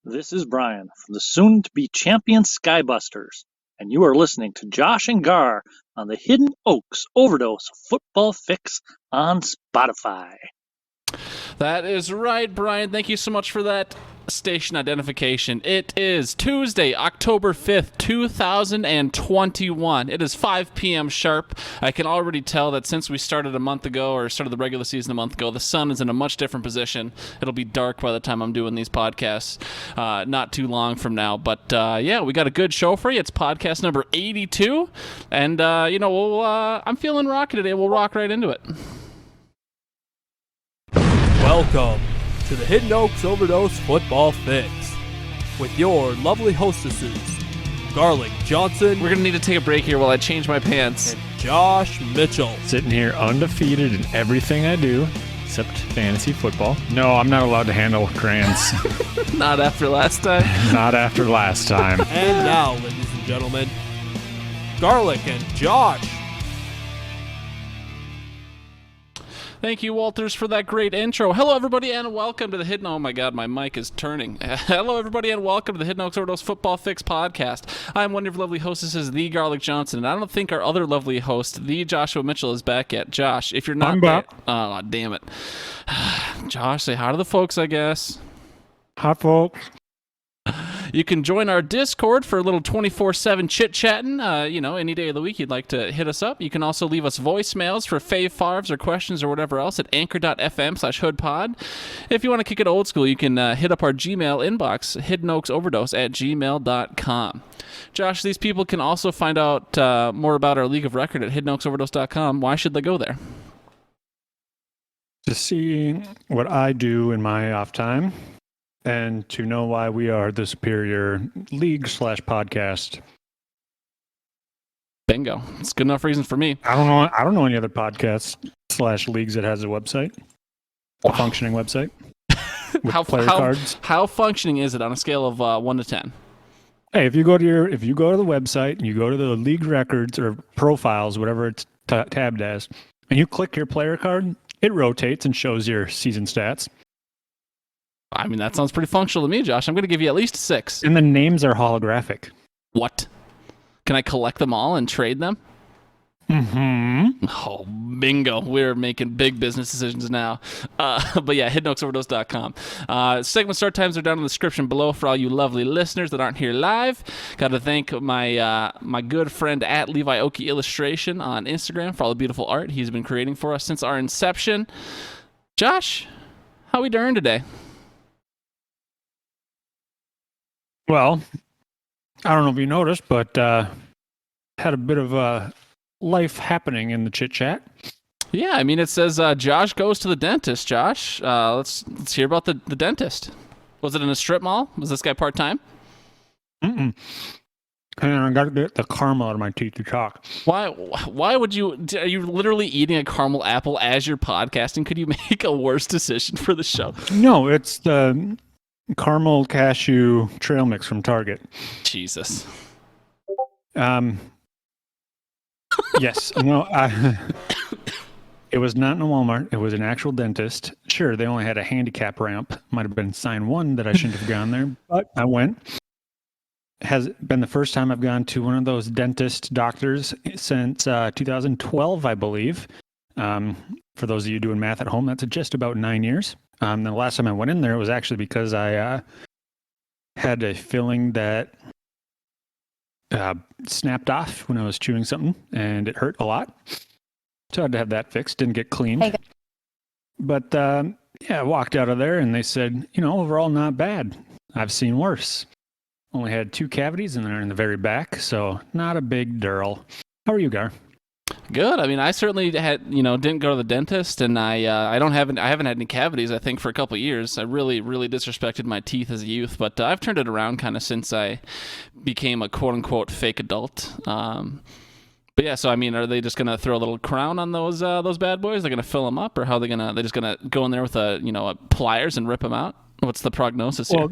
This is Brian from the soon-to-be champion Skybusters, and you are listening to Josh and Gar on the Hidden Oaks Overdose Football Fix on Spotify. That is right, Brian. Thank you so much for that station identification. It is Tuesday, October 5th, 2021. It is 5 p.m. sharp. I can already tell that since we started a month ago, or started the regular season a month ago, the sun is in a much different position. It'll be dark by the time I'm doing these podcasts, not too long from now. But yeah, we got a good show for you. It's podcast number 82, and I'm feeling rocky today. We'll rock right into it. Welcome to the Hidden Oaks Overdose Football Fix with your lovely hostesses, Garlic Johnson. We're going to need to take a break here while I change my pants. And Josh Mitchell. Sitting here undefeated in everything I do, except fantasy football. No, I'm not allowed to handle crayons. Not after last time. Not after last time. And now, ladies and gentlemen, Garlic and Josh. Thank you, Walters, for that great intro. Hello, everybody, and welcome to the Hidden... Oh, my God, my mic is turning. Hello, everybody, and welcome to the Hidden Oaks Overdose Football Fix podcast. I'm one of your lovely hostesses, the Garlic Johnson, and I don't think our other lovely host, the Joshua Mitchell, is back yet. Josh, if you're not... I'm back. Oh, damn it. Josh, say hi to the folks, I guess. Hi, folks. You can join our Discord for a little 24/7 chit-chatting. Any day of the week you'd like to hit us up. You can also leave us voicemails for Fave Favres or questions or whatever else at anchor.fm/hoodpod. If you want to kick it old school, you can hit up our Gmail inbox, hiddenoaksoverdose@gmail.com. Josh, these people can also find out more about our League of Record at hiddenoaksoverdose.com. Why should they go there? To see what I do in my off time, and to know why we are the superior league/podcast. Bingo. It's good enough reason for me. I don't know any other podcasts/leagues that has a website, a functioning website with player cards. How functioning is it on a scale of 1 to 10? Hey, if you go to the website and you go to the league records or profiles, whatever it's tabbed as, and you click your player card, it rotates and shows your season stats. I mean, that sounds pretty functional to me, Josh. I'm going to give you at least 6. And the names are holographic. What? Can I collect them all and trade them? Mm-hmm. Oh, bingo. We're making big business decisions now. But yeah, hiddenoaksoverdose.com. Segment start times are down in the description below for all you lovely listeners that aren't here live. Got to thank my good friend at Levi Oki Illustration on Instagram for all the beautiful art he's been creating for us since our inception. Josh, how we doing today? Well, I don't know if you noticed, but had a bit of life happening in the chit chat. Yeah, I mean, it says Josh goes to the dentist. Josh, let's hear about the dentist. Was it in a strip mall? Was this guy part-time? Mm-mm. And I got to get the caramel out of my teeth to talk. Why would you... Are you literally eating a caramel apple as you're podcasting? Could you make a worse decision for the show? No, it's the caramel cashew trail mix from Target. Jesus. Yes. No, it was not in a Walmart. It was an actual dentist. Sure, they only had a handicap ramp. Might have been sign 1 that I shouldn't have gone there, but I went. Has been the first time I've gone to one of those dentist doctors since 2012, I believe. For those of you doing math at home, that's just about 9 years. The last time I went in there, it was actually because I had a filling that snapped off when I was chewing something, and it hurt a lot. So I had to have that fixed. Didn't get cleaned. But I walked out of there, and they said, overall not bad. I've seen worse. Only had 2 cavities, and they're in the very back, so not a big dirl. How are you, Gar? Good. I mean, I certainly didn't go to the dentist, and I haven't had any cavities, I think, for a couple of years. I really, really disrespected my teeth as a youth, but I've turned it around kind of since I became a quote-unquote fake adult. But yeah, so I mean, are they just gonna throw a little crown on those bad boys? They're gonna fill them up, or how they're just gonna go in there with a pliers and rip them out? What's the prognosis here?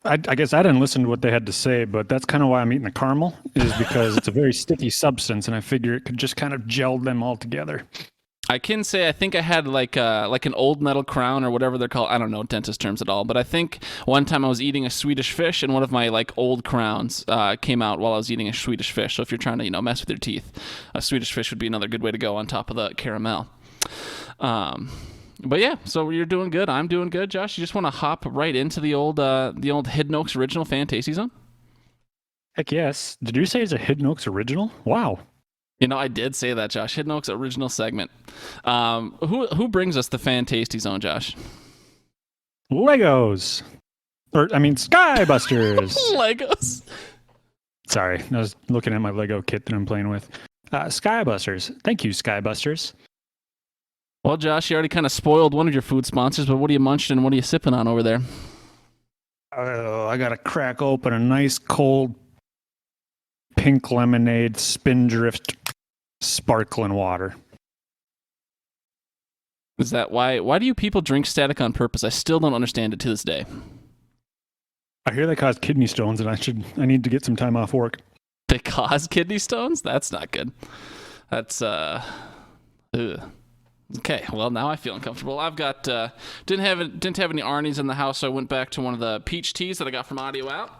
I guess I didn't listen to what they had to say, but that's kind of why I'm eating the caramel, is because it's a very sticky substance, and I figure it could just kind of gel them all together. I can say I think I had like an old metal crown or whatever they're called. I don't know dentist terms at all, but I think one time I was eating a Swedish fish and one of my like old crowns came out while I was eating a Swedish fish. So if you're trying to mess with your teeth, a Swedish fish would be another good way to go on top of the caramel. But yeah, so you're doing good. I'm doing good. Josh, you just want to hop right into the old Hidden Oaks original FanTASTY zone? Heck yes. Did you say it's a Hidden Oaks original? Wow. I did say that, Josh. Hidden Oaks original segment. Who brings us the FanTASTY zone, Josh? Legos. Skybusters. Legos. Sorry, I was looking at my Lego kit that I'm playing with. Skybusters. Thank you, Skybusters. Well, Josh, you already kind of spoiled one of your food sponsors, but what are you munching and what are you sipping on over there? Oh, I got to crack open a nice cold pink lemonade Spindrift sparkling water. Is that why do you people drink Static on purpose? I still don't understand it to this day. I hear they cause kidney stones and I need to get some time off work. They cause kidney stones? That's not good. That's ugh. Okay, well now I feel uncomfortable. I've got didn't have any Arnie's in the house, so I went back to one of the peach teas that I got from Audio Out.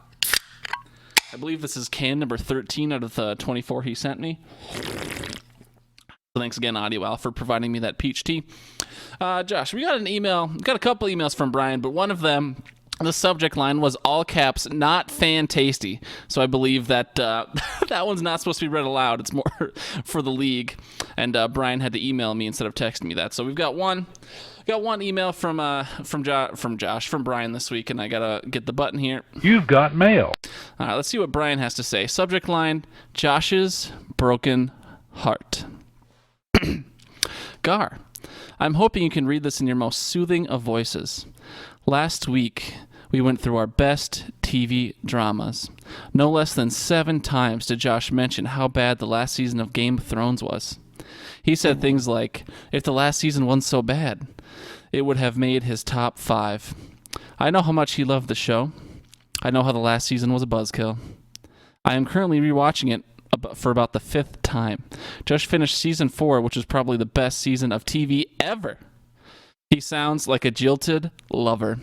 I believe this is can number 13 out of the 24 he sent me. So thanks again, Audio Out, for providing me that peach tea. Josh, we got a couple emails from Brian, but one of them, the subject line was all caps, not FanTASTY. So I believe that that one's not supposed to be read aloud. It's more for the league. And Brian had to email me instead of texting me that. So we've got one email from Brian this week, and I gotta get the button here. You've got mail. All right, let's see what Brian has to say. Subject line: Josh's broken heart. Gar, I'm hoping you can read this in your most soothing of voices. Last week, we went through our best TV dramas. No less than 7 times did Josh mention how bad the last season of Game of Thrones was. He said things like, if the last season wasn't so bad, it would have made his top 5. I know how much he loved the show. I know how the last season was a buzzkill. I am currently rewatching it for about the 5th time. Josh finished season 4, which is probably the best season of TV ever. He sounds like a jilted lover.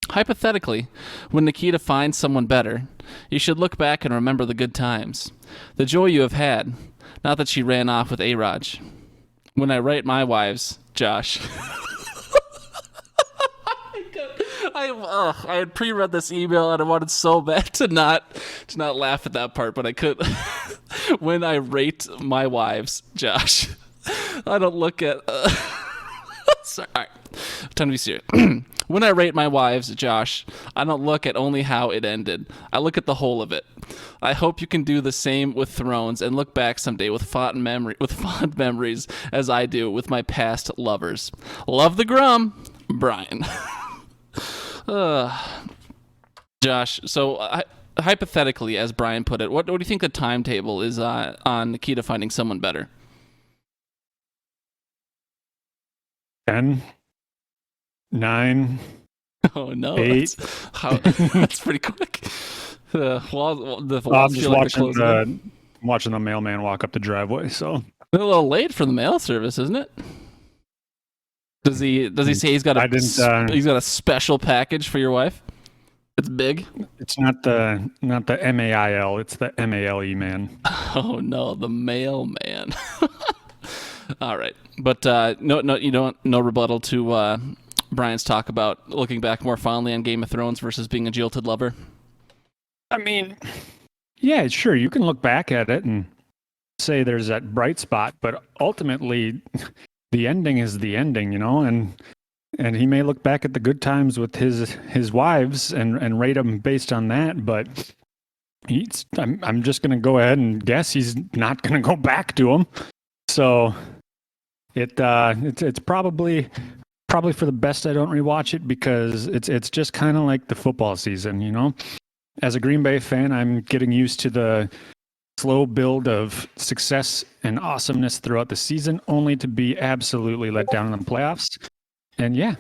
Hypothetically, when Nikita finds someone better, you should look back and remember the good times. The joy you have had. Not that she ran off with A-Raj. When I write my wives, Josh. I had pre-read this email and I wanted so bad to not laugh at that part, but I could. When I rate my wives, Josh, I don't look at. Sorry. All right. Time to be serious. When I rate my wives, Josh, I don't look at only how it ended. I look at the whole of it. I hope you can do the same with Thrones and look back someday with fond memories as I do with my past lovers. Love the Grum, Brian. Josh, so hypothetically, as Brian put it, what do you think the timetable is on Nikita finding someone better? 10, 9. Oh no! 8. That's pretty quick. I'm just watching the mailman walk up the driveway. So a little late for the mail service, isn't it? Does he say he's got a special package for your wife? It's big. It's not the MAIL. It's the MALE man. Oh no, the mailman. All right, but no rebuttal to Brian's talk about looking back more fondly on Game of Thrones versus being a jilted lover. I mean, yeah, sure, you can look back at it and say there's that bright spot, but ultimately, the ending is the ending, and he may look back at the good times with his wives and rate them based on that, but I'm just going to go ahead and guess he's not going to go back to them. So it's probably for the best I don't rewatch it, because it's just kind of like the football season, As a Green Bay fan, I'm getting used to the slow build of success and awesomeness throughout the season, only to be absolutely let down in the playoffs. And yeah.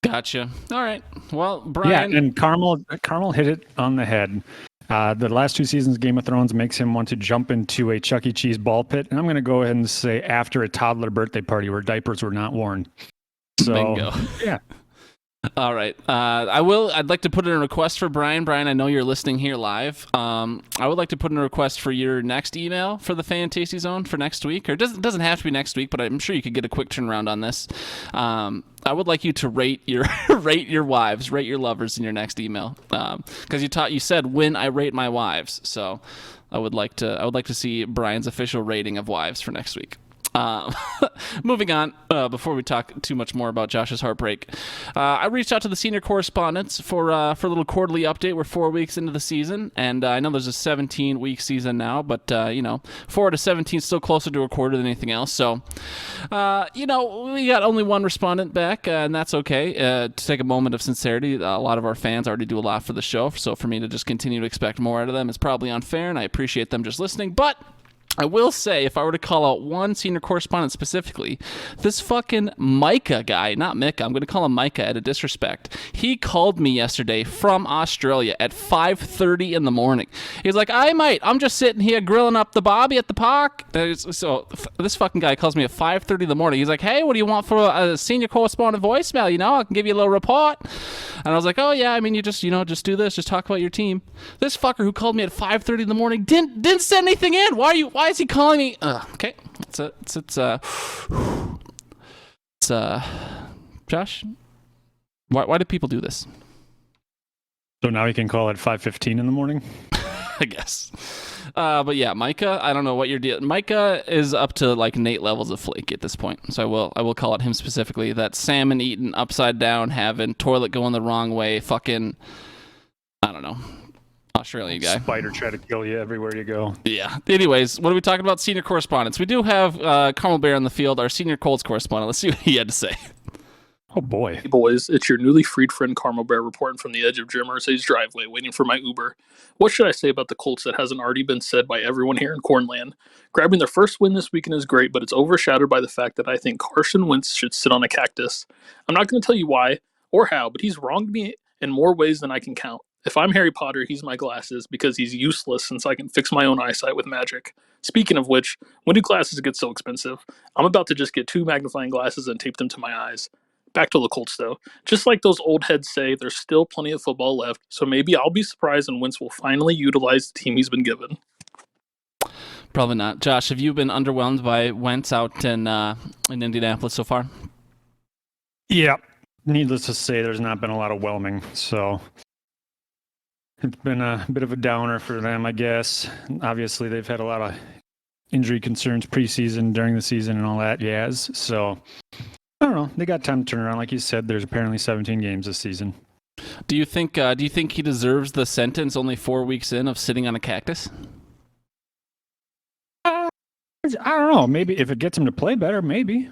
Gotcha. All right. Well, Brian. Yeah, and Carmel hit it on the head. The last 2 seasons of Game of Thrones makes him want to jump into a Chuck E. Cheese ball pit. And I'm going to go ahead and say after a toddler birthday party where diapers were not worn. So, Bingo. Yeah. All right. I'd like to put in a request for Brian. Brian, I know you're listening here live. I would like to put in a request for your next email for the FanTASTY Zone for next week. Or it doesn't have to be next week, but I'm sure you could get a quick turnaround on this. I would like you to rate your rate your wives, rate your lovers in your next email. Because you said when I rate my wives. So I would like to see Brian's official rating of wives for next week. Moving on, before we talk too much more about Josh's heartbreak, I reached out to the senior correspondents for a little quarterly update. We're 4 weeks into the season, and I know there's a 17-week season now, but 4 to 17 is still closer to a quarter than anything else. So, we got only one respondent back, and that's okay. To take a moment of sincerity, a lot of our fans already do a lot for the show, so for me to just continue to expect more out of them is probably unfair, and I appreciate them just listening, but I will say, if I were to call out one senior correspondent specifically, this fucking Micka guy, not Micka, I'm going to call him Micka out of disrespect. He called me yesterday from Australia at 5:30 in the morning. He's like, "Hey, mate, I'm just sitting here grilling up the barbie at the park." So this fucking guy calls me at 5:30 in the morning. He's like, "Hey, what do you want for a senior correspondent voicemail? I can give you a little report." And I was like, "Oh, yeah, I mean, you just do this. Just talk about your team." This fucker who called me at 5:30 in the morning didn't send anything in. Why is he calling me? Okay, Josh, why do people do this? So now he can call at 5:15 in the morning? I guess. But yeah, Micka, I don't know what you're dealing. Micka is up to like Nate levels of flake at this point. So I will call it him specifically. That salmon eaten upside down, having toilet going the wrong way, fucking, I don't know, Australian guy. Spider try to kill you everywhere you go. Yeah. Anyways, what are we talking about? Senior correspondents. We do have Carmelbear on the field, our senior Colts correspondent. Let's see what he had to say. Oh, boy. Hey, boys, it's your newly freed friend Carmelbear reporting from the edge of Jim Irsay's driveway, waiting for my Uber. What should I say about the Colts that hasn't already been said by everyone here in Cornland? Grabbing their first win this weekend is great, but it's overshadowed by the fact that I think Carson Wentz should sit on a cactus. I'm not going to tell you why or how, but he's wronged me in more ways than I can count. If I'm Harry Potter, he's my glasses because he's useless since I can fix my own eyesight with magic. Speaking of which, when do glasses get so expensive? I'm about to just get 2 magnifying glasses and tape them to my eyes. Back to the Colts, though. Just like those old heads say, there's still plenty of football left, so maybe I'll be surprised and Wentz will finally utilize the team he's been given. Probably not. Josh, have you been underwhelmed by Wentz out in Indianapolis so far? Yeah. Needless to say, there's not been a lot of whelming, so it's been a bit of a downer for them, I guess. Obviously, they've had a lot of injury concerns preseason, during the season, and all that jazz, so I don't know. They got time to turn around. Like you said, there's apparently 17 games this season. Do you think he deserves the sentence only 4 weeks in of sitting on a cactus? I don't know. Maybe if it gets him to play better, maybe.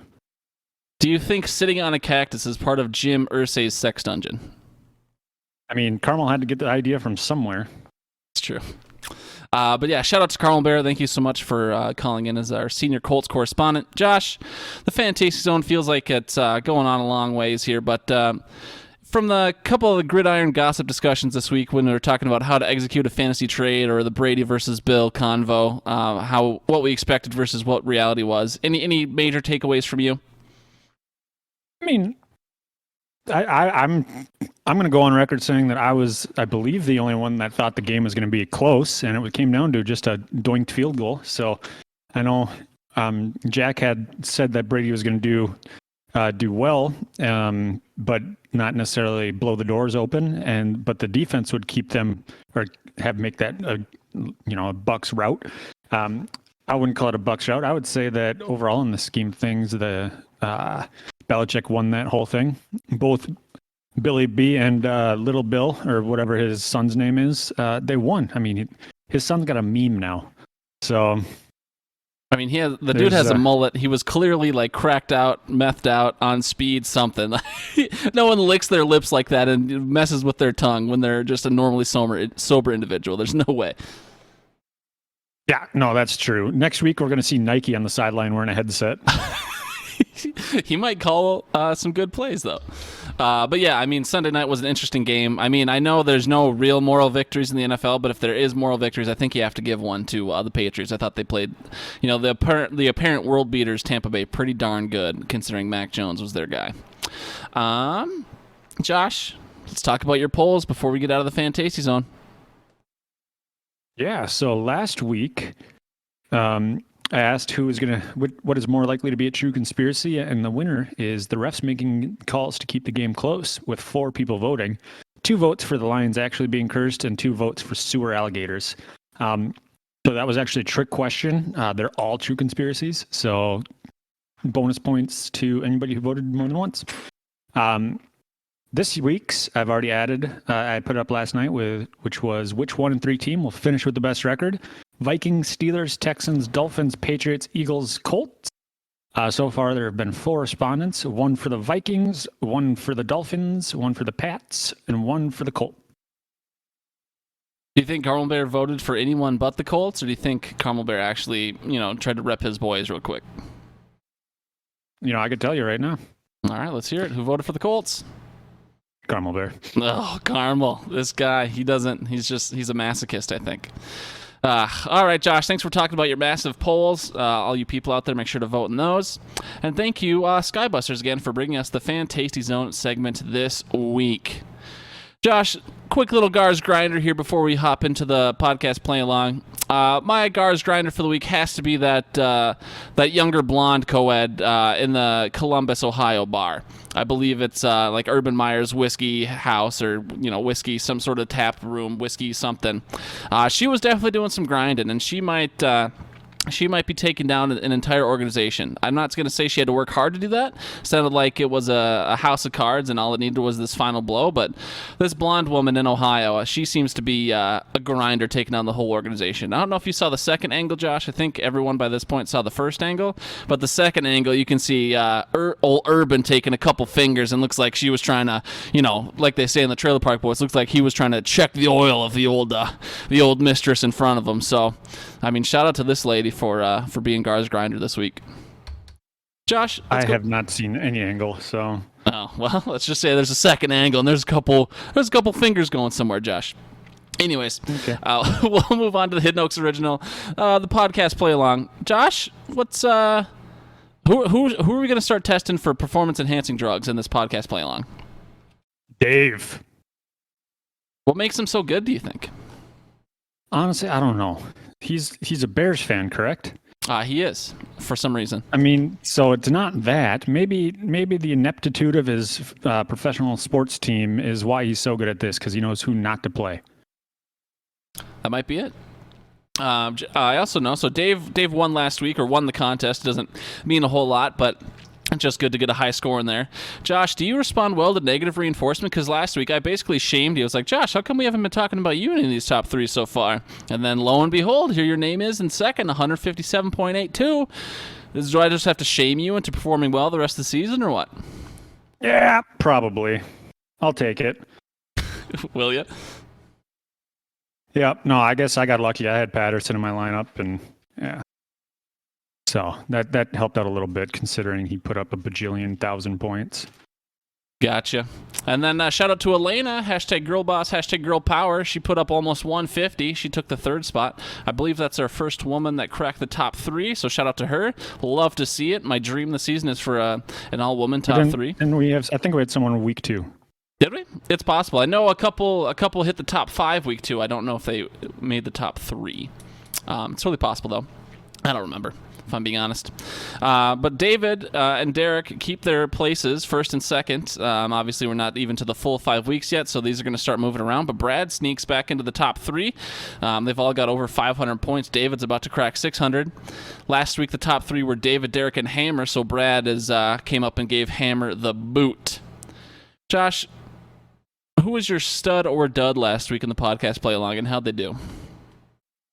Do you think sitting on a cactus is part of Jim Irsay's sex dungeon? I mean, Carmel had to get the idea from somewhere. It's true. But yeah, shout out to Carmelbear. Thank you so much for calling in as our senior Colts correspondent. Josh, the FanTASTY Zone feels like it's going on a long ways here, but from the couple of the gridiron gossip discussions this week when we were talking about how to execute a fantasy trade or the Brady versus Bill convo, what we expected versus what reality was, any major takeaways from you? I mean, I'm going to go on record saying that I believe, the only one that thought the game was going to be close, and it came down to just a doinked field goal. So I know Jack had said that Brady was going to do well, but not necessarily blow the doors open, but the defense would keep them or make that a Bucks route. I wouldn't call it a Bucks route. I would say that overall in the scheme of things, the Belichick won that whole thing. Both Billy B and Little Bill, or whatever his son's name is, they won. I mean, his son's got a meme now. So, I mean, the dude has a mullet. He was clearly like cracked out, methed out, on speed, something. No one licks their lips like that and messes with their tongue when they're just a normally sober individual. There's no way. Yeah, no, that's true. Next week, we're going to see Nike on the sideline wearing a headset. He might call some good plays, though. But yeah, I mean, Sunday night was an interesting game. I mean, I know there's no real moral victories in the NFL, but if there is moral victories, I think you have to give one to the Patriots. I thought they played, the apparent world beaters, Tampa Bay, pretty darn good, considering Mac Jones was their guy. Josh, let's talk about your polls before we get out of the FanTASTY zone. Yeah, so last week, I asked who is what is more likely to be a true conspiracy, and the winner is the refs making calls to keep the game close, with 4 people voting. 2 votes for the Lions actually being cursed, and 2 votes for sewer alligators. So that was actually a trick question. They're all true conspiracies, so bonus points to anybody who voted more than once. This week's I've already added. I put it up last night which 1 and 3 team will finish with the best record. Vikings, Steelers, Texans, Dolphins, Patriots, Eagles, Colts. So far there have been 4 respondents. 1 for the Vikings, 1 for the Dolphins, 1 for the Pats, and 1 for the Colts. Do you think Carmelbear voted for anyone but the Colts, or do you think Carmelbear actually, tried to rep his boys real quick? I could tell you right now. All right, let's hear it. Who voted for the Colts? Carmelbear. Oh, Carmel. This guy, he's a masochist, I think. All right, Josh, thanks for talking about your massive polls. All you people out there, make sure to vote in those. And thank you, Skybusters, again, for bringing us the FanTASTY Zone segment this week. Josh, quick little Gars grinder here before we hop into the podcast play along. My Gars grinder for the week has to be that younger blonde co-ed in the Columbus, Ohio bar. I believe it's like Urban Meyer's Whiskey House, or whiskey, some sort of tap room, whiskey something. She was definitely doing some grinding, and she might be taking down an entire organization. I'm not going to say she had to work hard to do that. Sounded like it was a house of cards and all it needed was this final blow. But this blonde woman in Ohio, she seems to be a grinder taking down the whole organization. I don't know if you saw the second angle, Josh. I think everyone by this point saw the first angle. But the second angle, you can see old Urban taking a couple fingers, and looks like she was trying to, like they say in the Trailer Park Boys, looks like he was trying to check the oil of the old mistress in front of him. So, I mean, shout out to this lady for being Gars grinder this week. Josh, I have not seen any angle, so. Oh, well, let's just say there's a second angle and there's a couple fingers going somewhere, Josh. Anyways, okay. We'll move on to the Hidden Oaks original, the podcast play along. Josh, what's who are we going to start testing for performance enhancing drugs in this podcast play along? Dave. What makes him so good, do you think? Honestly, I don't know. He's a Bears fan, correct? He is, for some reason. I mean, so it's not that. Maybe the ineptitude of his professional sports team is why he's so good at this, because he knows who not to play. That might be it. I also know. So Dave won last week, or won the contest. Doesn't mean a whole lot, but just good to get a high score in there. Josh, do you respond well to negative reinforcement? Because last week I basically shamed you. I was like, Josh, how come we haven't been talking about you in any of these top 3 so far? And then lo and behold, here your name is in second, 157.82. Do I just have to shame you into performing well the rest of the season, or what? Yeah, probably. I'll take it. Will you? Yeah, no, I guess I got lucky. I had Patterson in my lineup, and yeah. So that helped out a little bit, considering he put up a bajillion thousand points. Gotcha. And then shout out to Elena, #girlboss, #girlpower. She put up almost 150. She took the 3rd spot. I believe that's our first woman that cracked the top 3, so shout out to her. Love to see it. My dream this season is for an all-woman top 3. And I think we had someone in week 2. Did we? It's possible. I know a couple hit the top 5 week 2. I don't know if they made the top 3. It's really possible, though. I don't remember, if I'm being honest. But David and Derek keep their places, first and second. Obviously, we're not even to the full 5 weeks yet, so these are going to start moving around. But Brad sneaks back into the top 3. They've all got over 500 points. David's about to crack 600. Last week, the top 3 were David, Derek, and Hammer, so Brad came up and gave Hammer the boot. Josh, who was your stud or dud last week in the podcast play along, and how'd they do?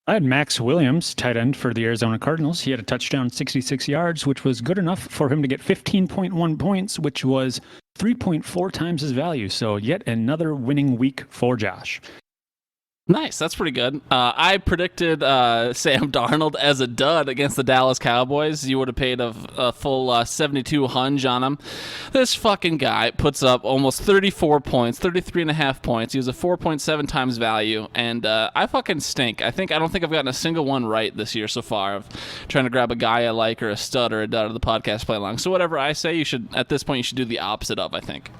I had Max Williams, tight end for the Arizona Cardinals. He had a touchdown, 66 yards, which was good enough for him to get 15.1 points, which was 3.4 times his value. So yet another winning week for Josh. Nice. That's pretty good. I predicted Sam Darnold as a dud against the Dallas Cowboys. You would have paid a full 72 hunch on him. This fucking guy puts up almost 34 points, 33 and a half points. He was a 4.7 times value, and I fucking stink. I don't think I've gotten a single one right this year so far of trying to grab a guy I like or a stud or a dud of the podcast play along. So whatever I say, at this point, you should do the opposite of, I think.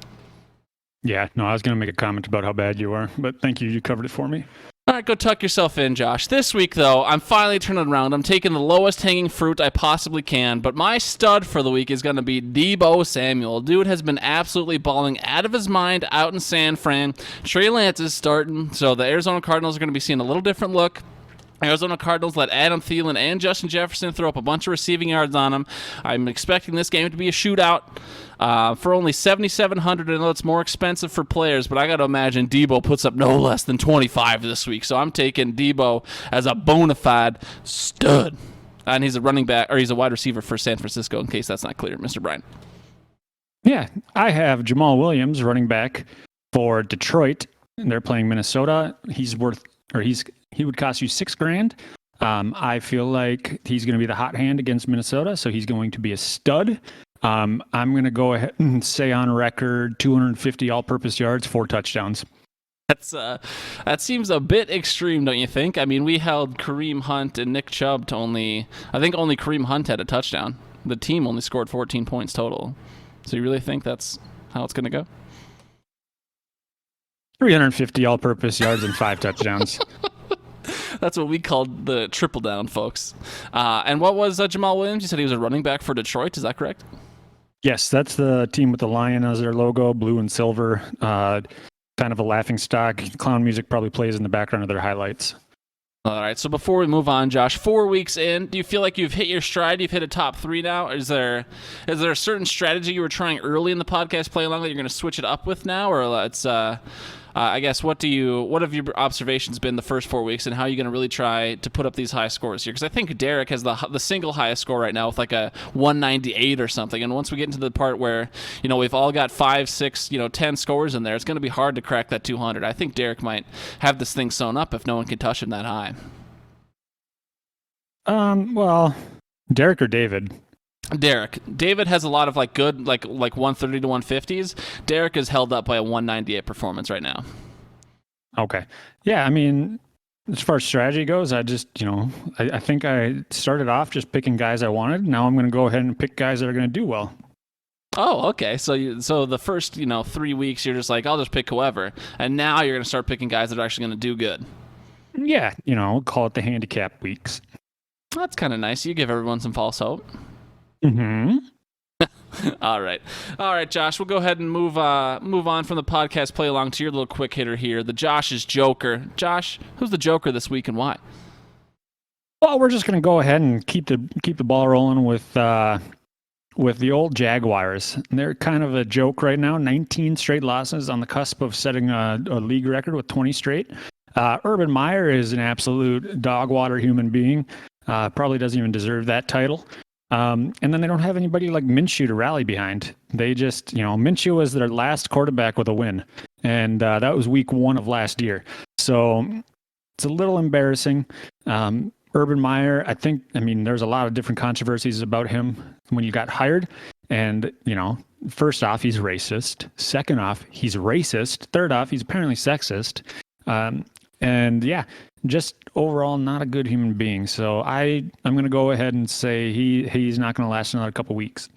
Yeah, no, I was going to make a comment about how bad you are, but thank you. You covered it for me. All right, go tuck yourself in, Josh. This week, though, I'm finally turning around. I'm taking the lowest hanging fruit I possibly can, but my stud for the week is going to be Deebo Samuel. Dude has been absolutely balling out of his mind out in San Fran. Trey Lance is starting, so the Arizona Cardinals are going to be seeing a little different look. Arizona Cardinals let Adam Thielen and Justin Jefferson throw up a bunch of receiving yards on him. I'm expecting this game to be a shootout. For only $7,700, I know it's more expensive for players, but I got to imagine Deebo puts up no less than 25 this week. So I'm taking Deebo as a bona fide stud. And he's a running back, or he's a wide receiver for San Francisco, in case that's not clear, Mr. Bryan. Yeah, I have Jamal Williams, running back for Detroit. They're playing Minnesota. He would cost you $6,000. I feel like he's going to be the hot hand against Minnesota, so he's going to be a stud. I'm going to go ahead and say on record 250 all-purpose yards, 4 touchdowns. That seems a bit extreme, don't you think? I mean, we held Kareem Hunt and Nick Chubb to only Kareem Hunt had a touchdown. The team only scored 14 points total. So you really think that's how it's going to go? 350 all-purpose yards and 5 touchdowns. That's what we called the triple down, folks. And what was Jamal Williams? You said he was a running back for Detroit. Is that correct? Yes, that's the team with the lion as their logo, blue and silver. Kind of a laughing stock. Clown music probably plays in the background of their highlights. All right, so before we move on, Josh, 4 weeks in, do you feel like you've hit your stride? You've hit a top 3 now? Is there a certain strategy you were trying early in the podcast play along that you're going to switch it up with now? Or it's, I guess, what have your observations been the first 4 weeks, and how are you going to really try to put up these high scores here? Because I think Derek has the single highest score right now with like a 198 or something. And once we get into the part where, we've all got 5, 6, 10 scores in there, it's going to be hard to crack that 200. I think Derek might have this thing sewn up if no one can touch him that high. Well, Derek or David? Derek. David has a lot of good 130 to 150s. Derek is held up by a 198 performance right now. Okay. Yeah, I mean, as far as strategy goes, I just, I think I started off just picking guys I wanted. Now I'm going to go ahead and pick guys that are going to do well. Oh, okay. So the first, 3 weeks, you're just like, I'll just pick whoever. And now you're going to start picking guys that are actually going to do good. Yeah, call it the handicap weeks. That's kind of nice. You give everyone some false hope. Mm-hmm. All right, Josh. We'll go ahead and move on from the podcast play along to your little quick hitter here. The Josh's Joker. Josh, who's the Joker this week and why? Well, we're just going to go ahead and keep the ball rolling with the old Jaguars. They're kind of a joke right now. 19 straight losses, on the cusp of setting a league record with 20 straight. Urban Meyer is an absolute dog water human being. Probably doesn't even deserve that title. And then they don't have anybody like Minshew to rally behind. They just, Minshew was their last quarterback with a win. And that was week 1 of last year. So it's a little embarrassing. Urban Meyer, there's a lot of different controversies about him when you got hired. And, first off, he's racist. Second off, he's racist. Third off, he's apparently sexist. And yeah, just overall not a good human being. So I'm going to go ahead and say he's not going to last another couple weeks.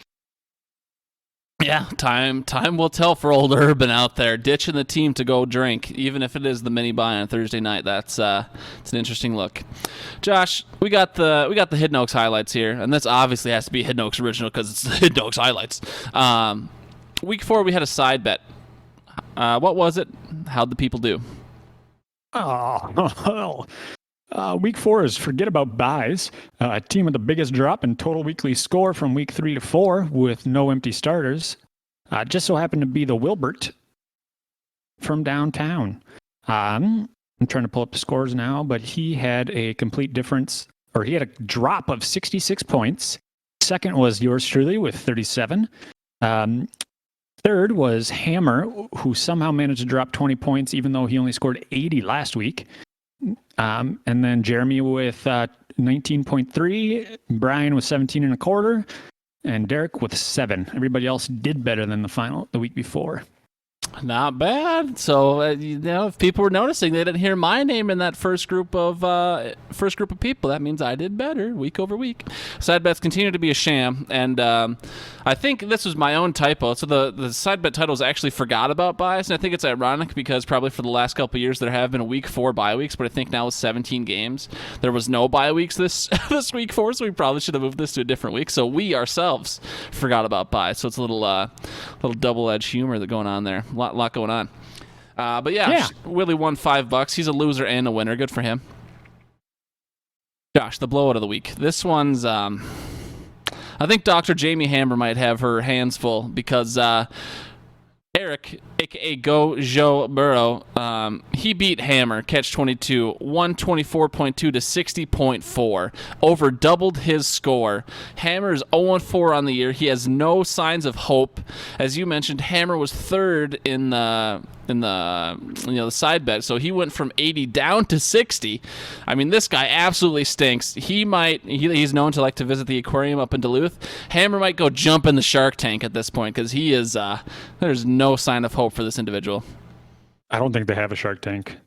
Yeah, time will tell for old Urban out there, ditching the team to go drink, even if it is the mini buy on Thursday night. It's an interesting look. Josh, we got the Hidden Oaks highlights here, and this obviously has to be Hidden Oaks original because it's the Hidden Oaks highlights. Week 4 we had a side bet. What was it? How'd the people do? Week 4 is forget about buys. A team with the biggest drop in total weekly score from week 3 to 4 with no empty starters. Just so happened to be the Wilbert from downtown. I'm trying to pull up the scores now, but he had a complete difference, or he had a drop of 66 points. Second was yours truly with 37. Third was Hammer, who somehow managed to drop 20 points, even though he only scored 80 last week. And then Jeremy with 19.3, Brian with 17.25, and Derek with 7. Everybody else did better than the week before. Not bad. So if people were noticing they didn't hear my name in that first group of people, that means I did better week over week. Side bets continue to be a sham, and I think this was my own typo. So the side bet title is actually forgot about buys, and I think it's ironic because probably for the last couple of years there have been a week 4 bye weeks, but I think now with 17 games there was no bye weeks this week 4, so we probably should have moved this to a different week. So we ourselves forgot about buys. So it's a little double-edged humor that going on there. A lot going on. But yeah, Willie won $5. He's a loser and a winner. Good for him. Josh, the blowout of the week. This one's I think Dr. Jamie Hammer might have her hands full because Eric, a.k.a. Go Joe Burrow, he beat Hammer, catch 22, 124.2 to 60.4, over doubled his score. Hammer is 0-4 on the year. He has no signs of hope. As you mentioned, Hammer was third in the side bet, so he went from 80 down to 60. I mean, this guy absolutely stinks. He's known to like to visit the aquarium up in Duluth. Hammer might go jump in the shark tank at this point because he is there's no sign of hope for this individual. I don't think they have a shark tank.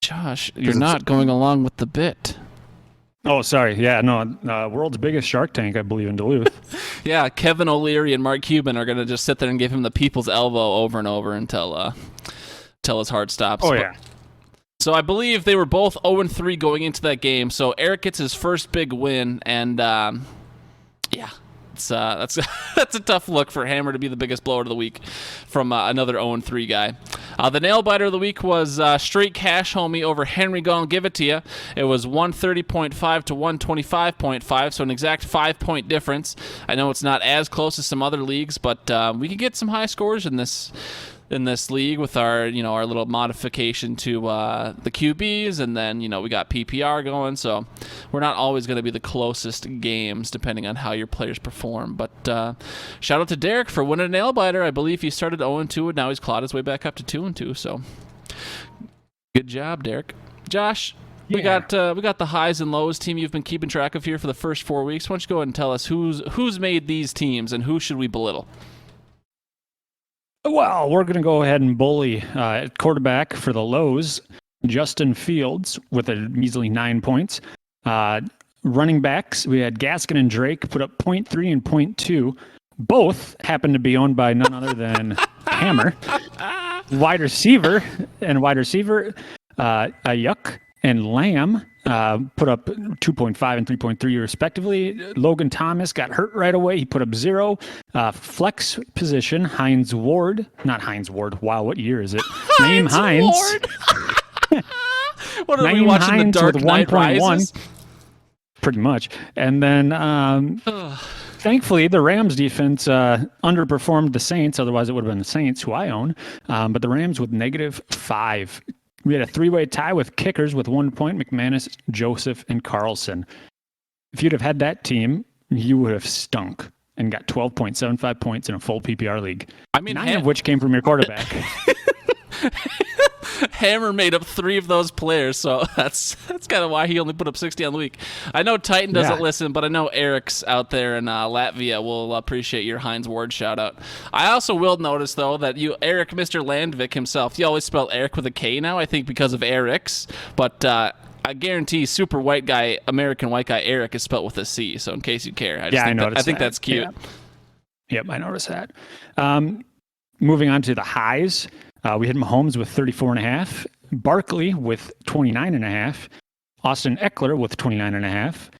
Josh, you're not going along with the bit. Oh, sorry. Yeah, no, world's biggest shark tank, I believe, in Duluth. Yeah, Kevin O'Leary and Mark Cuban are going to just sit there and give him the people's elbow over and over until his heart stops. Oh, yeah. So I believe they were both 0-3 going into that game. So Eric gets his first big win, and that's a tough look for Hammer to be the biggest blower of the week from another 0-3 guy. The nail biter of the week was straight cash homie over Henry Gone Give It To You. It was 130.5 to 125.5, so an exact 5-point difference. I know it's not as close as some other leagues, but we can get some high scores in this league with our little modification to the QBs, and then we got PPR going, so we're not always going to be the closest games depending on how your players perform. But shout out to Derek for winning a nail biter. I believe he started 0-2 and now he's clawed his way back up to 2-2. So good job, Derek. Josh, we got the highs and lows team you've been keeping track of here for the first 4 weeks. Why don't you go ahead and tell us who's made these teams and who should we belittle? Well, we're going to go ahead and bully quarterback for the lows, Justin Fields, with a measly 9 points. Running backs, we had Gaskin and Drake put up 0.3 and 0.2. Both happen to be owned by none other than Hammer. Wide receiver, Ayuk and Lamb put up 2.5 and 3.3 respectively. Logan Thomas got hurt right away. He put up 0. Flex position, Hines Ward. Not Hines Ward. Wow, what year is it? Naeem Hines. What are we watching, Hines The Dark with Knight 1.1. Rises? Pretty much. And then thankfully, the Rams defense underperformed the Saints. Otherwise, it would have been the Saints, who I own. But the Rams with -5. We had a 3-way tie with kickers with 1 point, McManus, Joseph, and Carlson. If you'd have had that team, you would have stunk and got 12.75 points in a full PPR league. I mean, 9 of which came from your quarterback. Hammer made up 3 of those players, so that's kind of why he only put up 60 on the week. I know Titan doesn't listen, but I know Eric's out there in Latvia will appreciate your Hines Ward shout out. I also will notice though that Eric, Mr. Landvik himself, you always spell Eric with a K now, I think because of Eric's, but I guarantee super white guy, American white guy Eric is spelled with a C, so in case you care. I think that's cute. Yeah. Yep, I noticed that. Moving on to the highs. We had Mahomes with 34.5, Barkley with 29.5, Austin Eckler with 29.5,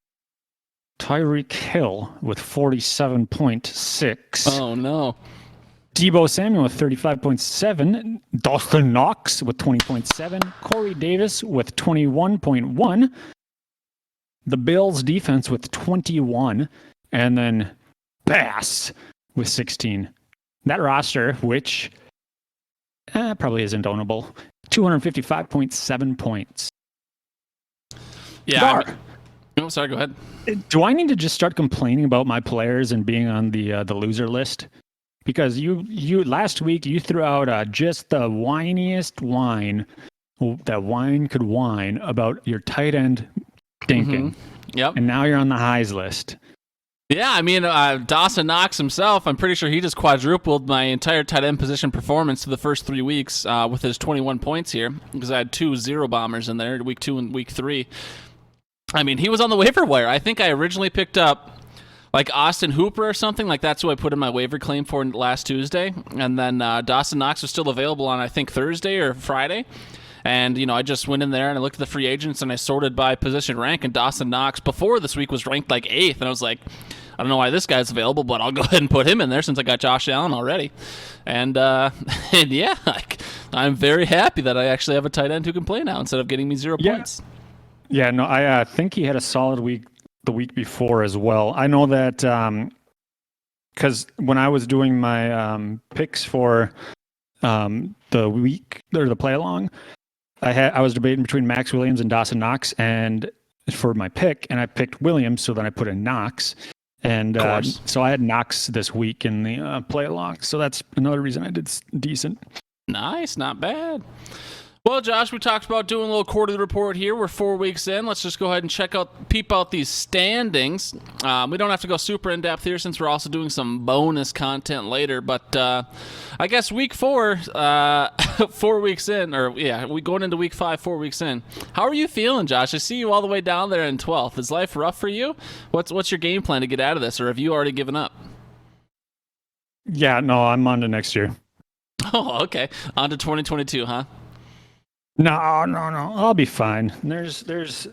Tyreek Hill with 47.6. Oh, no. Deebo Samuel with 35.7, Dawson Knox with 20.7, Corey Davis with 21.1, the Bills defense with 21, and then Bass with 16. That roster, which probably isn't ownable, 255.7 points. Yeah. Sorry, go ahead. Do I need to just start complaining about my players and being on the loser list? Because you last week you threw out just the whiniest whine that wine could whine about your tight end stinking. Yep. And now you're on the highs list. Yeah, I mean, Dawson Knox himself, I'm pretty sure he just quadrupled my entire tight end position performance for the first 3 weeks with his 21 points here, because I had 2 zero bombers in there, week 2 and week 3. I mean, he was on the waiver wire. I think I originally picked up like Austin Hooper or something, like that's who I put in my waiver claim for last Tuesday. And then Dawson Knox was still available on, I think, Thursday or Friday. And, I just went in there and I looked at the free agents and I sorted by position rank, and Dawson Knox before this week was ranked like 8th. And I was like, I don't know why this guy's available, but I'll go ahead and put him in there since I got Josh Allen already. And yeah, I'm very happy that I actually have a tight end who can play now instead of getting me 0 points. Yeah, no, I think he had a solid week the week before as well. I know that because when I was doing my picks for the week or the play along, I was debating between Max Williams and Dawson Knox, and for my pick, and I picked Williams, so then I put in Knox, and so I had Knox this week in the play along. So that's another reason I did decent. Nice, not bad. Well, Josh, we talked about doing a little quarterly report here. We're 4 weeks in. Let's just go ahead and peep out these standings. We don't have to go super in-depth here since we're also doing some bonus content later. But I guess week 4, 4 weeks in, we going into week 5, 4 weeks in. How are you feeling, Josh? I see you all the way down there in 12th. Is life rough for you? What's your game plan to get out of this, or have you already given up? Yeah, no, I'm on to next year. Oh, okay. On to 2022, huh? No, I'll be fine. There's,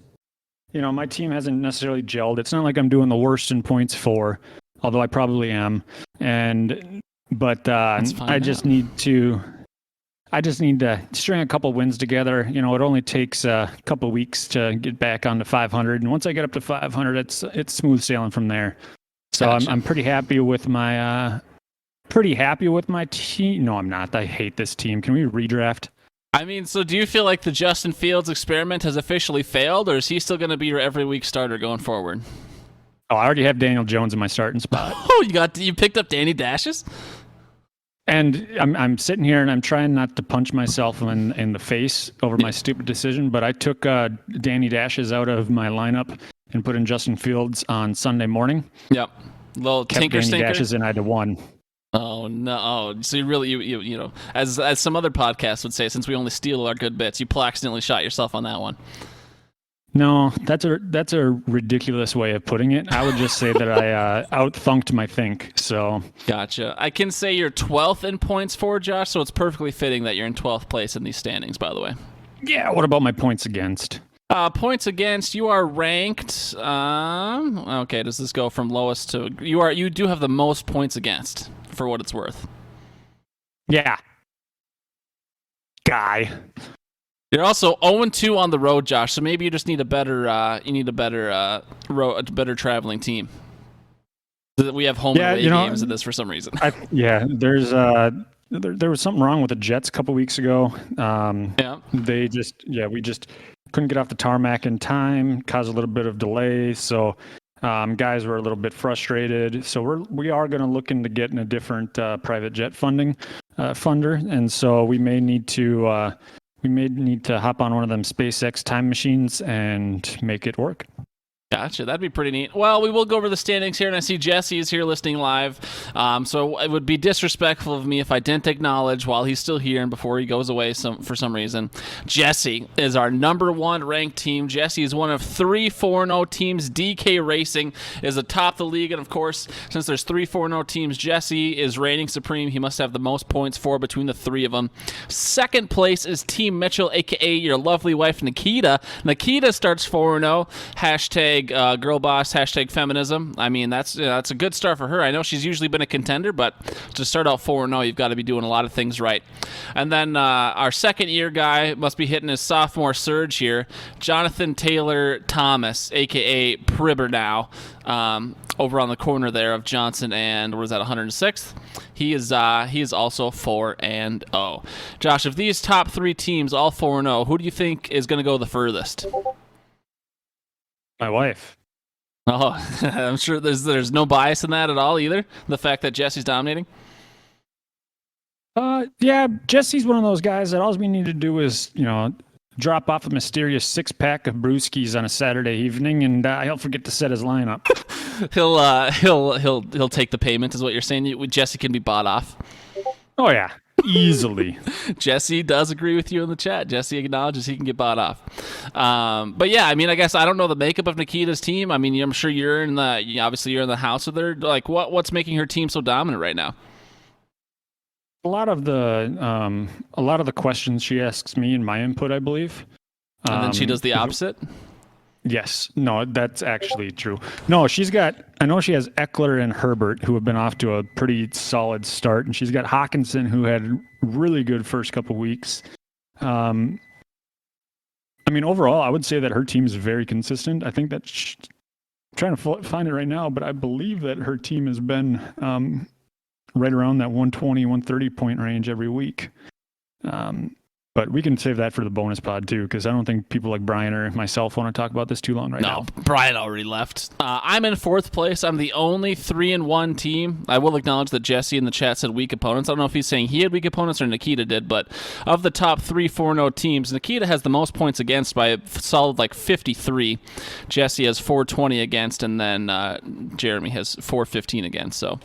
my team hasn't necessarily gelled. It's not like I'm doing the worst in points for, although I probably am. But I just need to string a couple wins together. It only takes a couple weeks to get back onto 500, and once I get up to 500, it's smooth sailing from there. So gotcha. I'm pretty happy with my team. No, I'm not. I hate this team. Can we redraft? I mean, so do you feel like the Justin Fields experiment has officially failed, or is he still going to be your every week starter going forward? Oh, I already have Daniel Jones in my starting spot. Oh, you picked up Danny Dashes? And I'm sitting here and I'm trying not to punch myself in the face over my stupid decision, but I took Danny Dashes out of my lineup and put in Justin Fields on Sunday morning. Yep. Little kept tinker Danny stinker. Dashes and I had to won. Oh no! Oh, so you really as some other podcasts would say, since we only steal our good bits, you accidentally shot yourself on that one. No, that's a ridiculous way of putting it. I would just say that I outthunked my think. So gotcha. I can say you're 12th in points for, Josh, so it's perfectly fitting that you're in 12th place in these standings. By the way. Yeah. What about my points against? Points against, you are ranked. Okay, does this go from lowest to you do have the most points against, for what it's worth. Yeah. Guy. You're also 0-2 on the road, Josh. So maybe you just need a better better traveling team. We have home and away games in this for some reason. There was something wrong with the Jets a couple weeks ago. We just couldn't get off the tarmac in time, caused a little bit of delay. So guys were a little bit frustrated. So we are going to look into getting a different private jet funder, and so we may need to hop on one of them SpaceX time machines and make it work. Gotcha. That'd be pretty neat. Well, we will go over the standings here, and I see Jesse is here listening live. So it would be disrespectful of me if I didn't acknowledge while he's still here and before he goes away for some reason. Jesse is our number 1 ranked team. Jesse is one of 3 4-0 teams. DK Racing is atop the league, and of course, since there's 3 4-0 teams, Jesse is reigning supreme. He must have the most points between the 3 of them. Second place is Team Mitchell, aka your lovely wife Nikita. Nikita starts 4-0. Hashtag girl boss, hashtag feminism. I mean, that's a good start for her. I know she's usually been a contender, but to start out 4-0, you've got to be doing a lot of things right. And then our second year guy must be hitting his sophomore surge here, Jonathan Taylor Thomas, aka Pribber now, over on the corner there of Johnson and 106th. He is also 4-0. Josh, of these top 3 teams, all 4-0, who do you think is going to go the furthest? My wife. Oh, I'm sure there's no bias in that at all either. The fact that Jesse's dominating. Yeah, Jesse's one of those guys that all we need to do is drop off a mysterious 6-pack of brewskis on a Saturday evening, and he'll forget to set his lineup. He'll take the payment, is what you're saying. Jesse can be bought off. Oh yeah, easily. Jesse does agree with you in the chat. Jesse acknowledges he can get bought off. But yeah, I mean, I guess I don't know the makeup of Nikita's team. I mean, I'm sure you're in the house with her. Like, what's making her team so dominant right now? A lot of the questions she asks me in my input, I believe. And then she does the opposite? Yes. No, that's actually true. No, I know she has Eckler and Herbert, who have been off to a pretty solid start, and she's got Hawkinson, who had really good first couple weeks. I mean, overall, I would say that her team is very consistent. I think that I'm trying to find it right now, but I believe that her team has been right around that 120, 130 point range every week. But we can save that for the bonus pod too, because I don't think people like Brian or myself want to talk about this too long now. No, Brian already left. I'm in 4th place. I'm the only 3-1 team. I will acknowledge that Jesse in the chat said weak opponents. I don't know if he's saying he had weak opponents or Nikita did, but of the top 3 4-0 teams, Nikita has the most points against by a solid 53. Jesse has 420 against, and then Jeremy has 415 against. So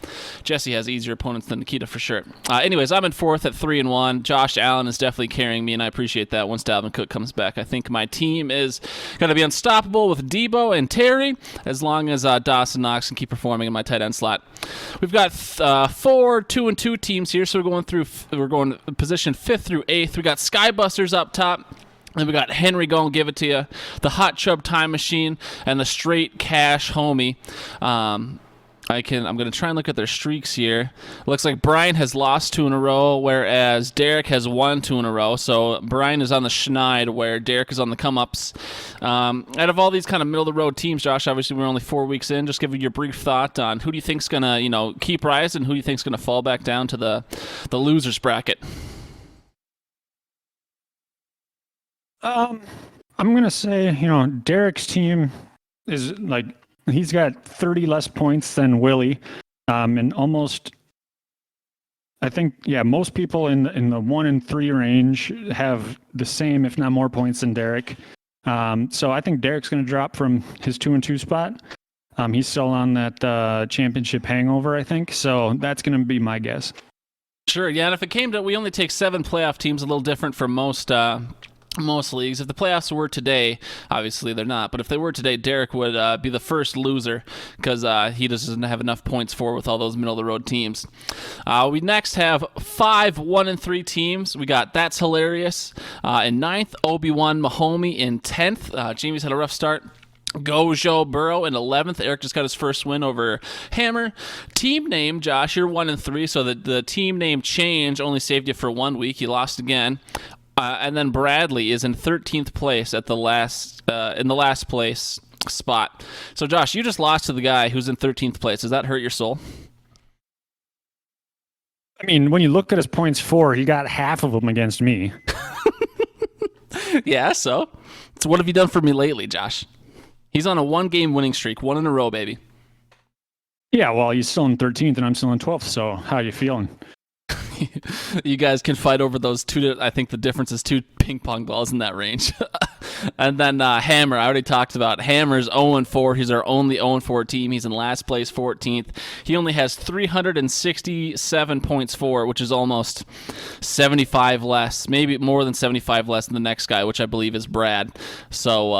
Jesse has easier opponents than Nikita for sure. Anyways, I'm in 4th at 3-1. Josh Allen is definitely carrying me, and I appreciate that once Dalvin Cook comes back. I think my team is going to be unstoppable with Debo and Terry, as long as Dawson Knox can keep performing in my tight end slot. We've got 4 2-2 teams here, so we're going position 5th through 8th. We got Skybusters up top. Then we got Henry going to give it to you, the Hot Chub Time Machine, and the Straight Cash Homie. I'm going to try and look at their streaks here. Looks like Brian has lost 2 in a row, whereas Derek has won 2 in a row. So Brian is on the schneid, where Derek is on the come-ups. Out of all these kind of middle-of-the-road teams, Josh, obviously we're only 4 weeks in. Just give me your brief thought on who do you think's going to, keep rising, and who do you think's going to fall back down to the losers bracket. I'm going to say, Derek's team is he's got 30 less points than Willie, and almost, I think, most people in the 1 and 3 range have the same, if not more, points than Derek. So I think Derek's going to drop from his 2-2 spot. He's still on that championship hangover, I think. So that's going to be my guess. Sure, yeah. And if it came to, we only take 7 playoff teams, a little different from most leagues. If the playoffs were today, obviously they're not, but if they were today, Derek would be the first loser because he doesn't have enough points for with all those middle-of-the-road teams. We next have 5 1-3 teams. We got That's Hilarious in 9th, Obi-Wan Mahomey in 10th. Jamie's had a rough start. Go Joe Burrow in 11th. Eric just got his first win over Hammer. Team name, Josh, you're 1-3, so the team name change only saved you for 1 week. You lost again. And then Bradley is in 13th place at the last place spot. So, Josh, you just lost to the guy who's in 13th place. Does that hurt your soul? I mean, when you look at his points for, he got half of them against me. Yeah, so what have you done for me lately, Josh? He's on a 1-game winning streak, 1 in a row, baby. Yeah, well, he's still in 13th and I'm still in 12th, so how are you feeling? You guys can fight over those 2. I think the difference is 2 ping pong balls in that range. And then Hammer, I already talked about. Hammer's 0-4. He's our only 0-4 team. He's in last place, 14th. He only has 367 points for, which is almost 75 less, maybe more than 75 less than the next guy, which I believe is Brad. So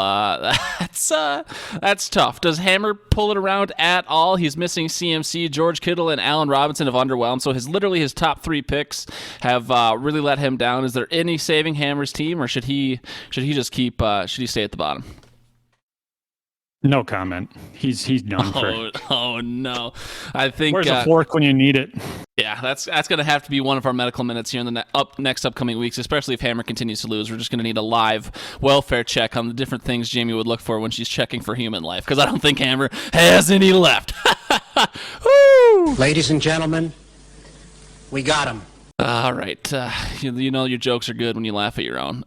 that's tough. Does Hammer pull it around at all? He's missing CMC. George Kittle and Allen Robinson have underwhelmed. So his top 3 picks have really let him down. Is there any saving Hammer's team, or should he just keep? Should he stay at the bottom? No comment. He's done. Oh no! I think where's the fork when you need it? Yeah, that's going to have to be one of our medical minutes here in the next upcoming weeks, especially if Hammer continues to lose. We're just going to need a live welfare check on the different things Jamie would look for when she's checking for human life, because I don't think Hammer has any left. Ladies and gentlemen, we got him. All right. You know your jokes are good when you laugh at your own.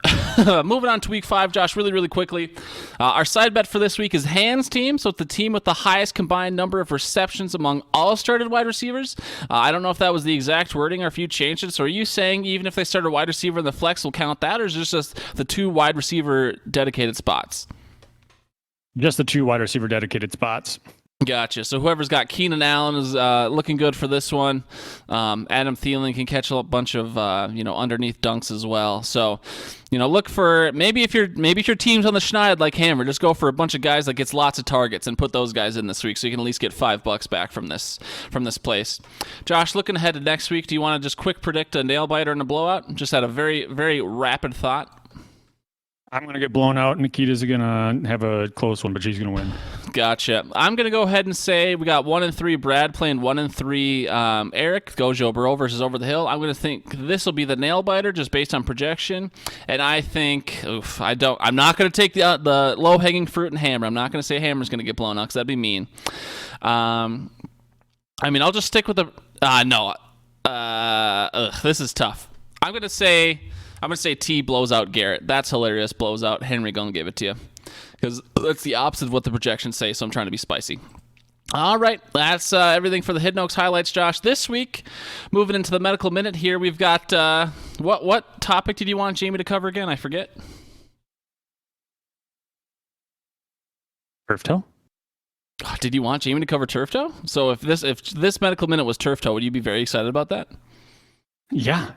Moving on to week 5, Josh, really quickly. Our side bet for this week is Hans team. So it's the team with the highest combined number of receptions among all started wide receivers. I don't know if that was the exact wording or if you changed it. So are you saying even if they start a wide receiver in the flex, we'll count that? Or is it just the 2 wide receiver dedicated spots? Just the 2 wide receiver dedicated spots. Gotcha. So whoever's got Keenan Allen is looking good for this one. Adam Thielen can catch a bunch of underneath dunks as well. So, look for maybe if your team's on the schneid like Hammer, just go for a bunch of guys that gets lots of targets and put those guys in this week, so you can at least get $5 back from this place. Josh, looking ahead to next week, do you want to just quick predict a nail biter and a blowout? Just had a very very rapid thought. I'm going to get blown out. Nikita's going to have a close one, but she's going to win. Gotcha. I'm going to go ahead and say we got 1-3 Brad playing 1-3 Eric. Gojo Burrow versus Over the Hill. I'm going to think this will be the nail biter just based on projection. And I think, I'm not going to take the low-hanging fruit and Hammer. I'm not going to say Hammer's going to get blown out because that'd be mean. I'll just stick with the... this is tough. I'm going to say T blows out Garrett. That's hilarious. Blows out Henry. Gonna give it to you because that's the opposite of what the projections say. So I'm trying to be spicy. All right, that's everything for the Hidden Oaks highlights, Josh. This week, moving into the medical minute here, we've got what topic did you want Jamie to cover again? I forget. Turf toe. Did you want Jamie to cover turf toe? So if this medical minute was turf toe, would you be very excited about that? Yeah.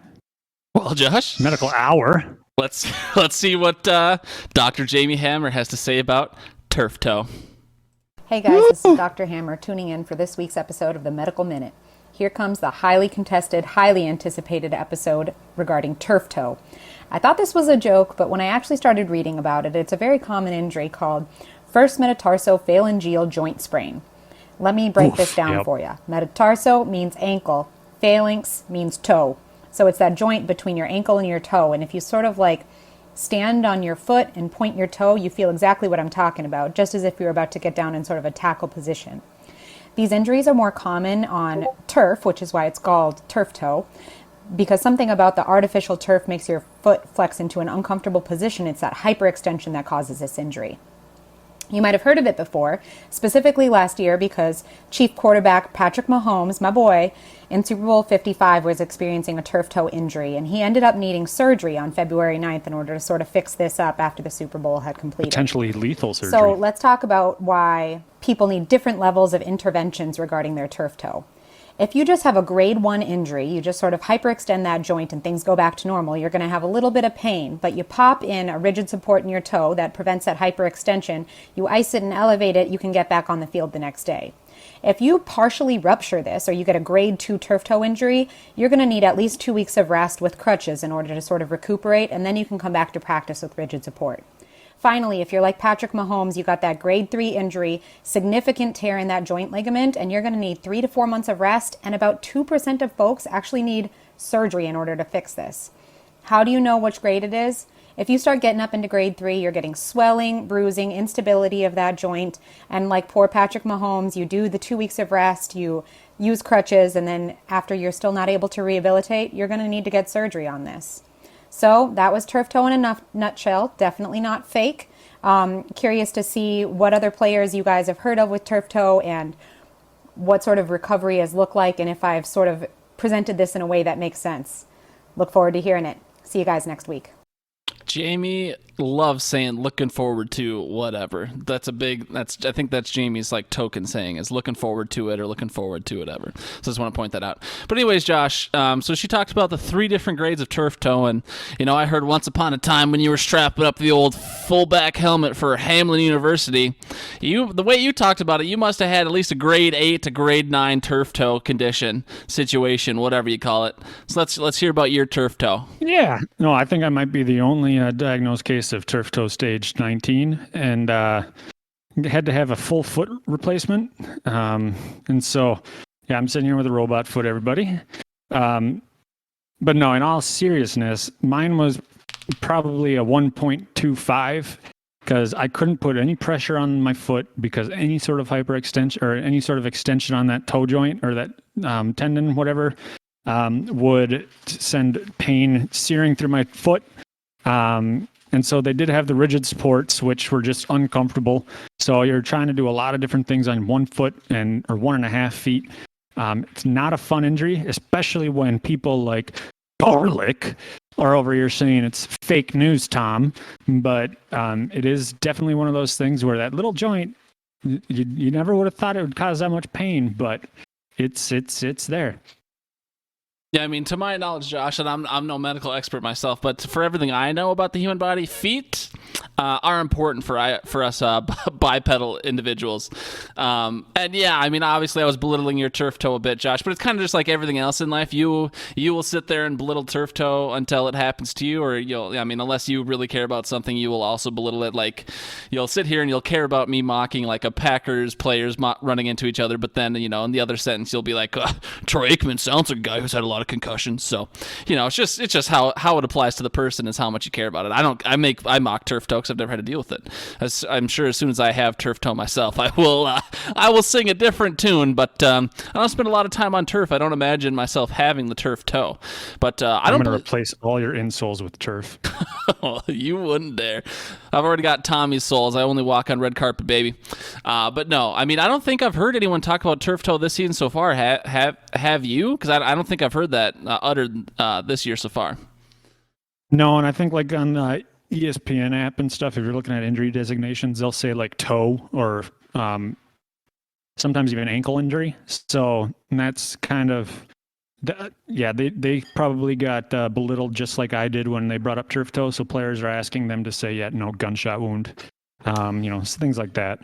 Well, Josh, medical hour. Let's see what Dr. Jamie Hammer has to say about turf toe. Hey guys, this is Dr. Hammer tuning in for this week's episode of the Medical Minute. Here comes the highly contested, highly anticipated episode regarding turf toe. I thought this was a joke, but when I actually started reading about it, it's a very common injury called first metatarsophalangeal joint sprain. Let me break this down for you. Metatarso means ankle, phalanx means toe. So it's that joint between your ankle and your toe. And if you sort of like stand on your foot and point your toe, you feel exactly what I'm talking about, just as if you're about to get down in sort of a tackle position. These injuries are more common on turf, which is why it's called turf toe, because something about the artificial turf makes your foot flex into an uncomfortable position. It's that hyperextension that causes this injury. You might have heard of it before, specifically last year because Chief quarterback Patrick Mahomes, my boy, in Super Bowl 55 was experiencing a turf toe injury, and he ended up needing surgery on February 9th in order to sort of fix this up after the Super Bowl had completed. Potentially lethal surgery. So let's talk about why people need different levels of interventions regarding their turf toe. If you just have a grade 1 injury, you just sort of hyperextend that joint and things go back to normal, you're going to have a little bit of pain, but you pop in a rigid support in your toe that prevents that hyperextension, you ice it and elevate it, you can get back on the field the next day. If you partially rupture this or you get a grade 2 turf toe injury, you're going to need at least 2 weeks of rest with crutches in order to sort of recuperate, and then you can come back to practice with rigid support. Finally, if you're like Patrick Mahomes, you got that grade 3 injury, significant tear in that joint ligament, and you're going to need 3 to 4 months of rest, and about 2% of folks actually need surgery in order to fix this. How do you know which grade it is? If you start getting up into grade 3, you're getting swelling, bruising, instability of that joint, and like poor Patrick Mahomes, you do the 2 weeks of rest, you use crutches, and then after you're still not able to rehabilitate, you're going to need to get surgery on this. So that was turf toe in a nutshell, definitely not fake. Curious to see what other players you guys have heard of with turf toe and what sort of recovery has looked like, and if I've sort of presented this in a way that makes sense. Look forward to hearing it. See you guys next week. Jamie loves saying looking forward to whatever. I think that's Jamie's like token saying is looking forward to it or looking forward to whatever. So I just want to point that out. But anyways, Josh, so she talked about the 3 different grades of turf toe, and I heard once upon a time when you were strapping up the old fullback helmet for Hamlin University, the way you talked about it, you must have had at least a grade 8 to grade 9 turf toe condition, situation, whatever you call it. So let's hear about your turf toe. Yeah. No, I think I might be the only diagnosed case of turf toe stage 19, and had to have a full foot replacement. And so, yeah, I'm sitting here with a robot foot, everybody. But no, in all seriousness, mine was probably a 1.25 because I couldn't put any pressure on my foot because any sort of hyperextension or any sort of extension on that toe joint or that tendon, whatever, would send pain searing through my foot. And so they did have the rigid supports, which were just uncomfortable. So you're trying to do a lot of different things on 1 foot or 1.5 feet. It's not a fun injury, especially when people like Garlic are over here saying it's fake news, Tom. But it is definitely one of those things where that little joint, you never would have thought it would cause that much pain, but it's there. Yeah, I mean, to my knowledge, Josh, and I'm no medical expert myself, but for everything I know about the human body, feet are important for us bipedal individuals. And yeah, I mean, obviously I was belittling your turf toe a bit, Josh, but it's kind of just like everything else in life. You will sit there and belittle turf toe until it happens to you, or unless you really care about something, you will also belittle it. Like, you'll sit here and you'll care about me mocking like a Packers players running into each other, but then, in the other sentence, you'll be like, Troy Aikman sounds like a guy who's had a lot of concussions. So, it's just how it applies to the person is how much you care about it. I mock turf toe because I've never had to deal with it. I'm sure as soon as I have turf toe myself, I will sing a different tune. But I don't spend a lot of time on turf. I don't imagine myself having the turf toe. But I'm going to replace all your insoles with turf. You wouldn't dare. I've already got Tommy's soles. I only walk on red carpet, baby. But no, I mean, I don't think I've heard anyone talk about turf toe this season so far. Have you? Because I don't think I've heard that uttered this year so far. No, and I think like on the ESPN app and stuff, if you're looking at injury designations, they'll say like toe or sometimes even ankle injury. So that's kind of, they probably got belittled just like I did when they brought up turf toe. So players are asking them to say, no, gunshot wound, things like that.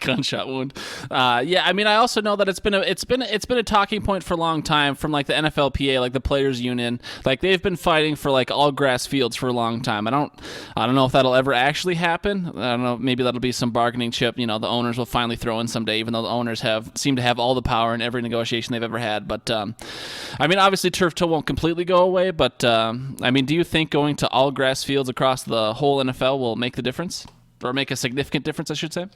Gunshot wound. I mean, I also know that it's been a talking point for a long time from like the NFLPA, like the players union. Like they've been fighting for like all grass fields for a long time. I don't know if that'll ever actually happen. I don't know. Maybe that'll be some bargaining chip. The owners will finally throw in someday, even though the owners seem to have all the power in every negotiation they've ever had. But I mean, obviously turf toe won't completely go away. But I mean, do you think going to all grass fields across the whole NFL will make the difference, or make a significant difference, I should say?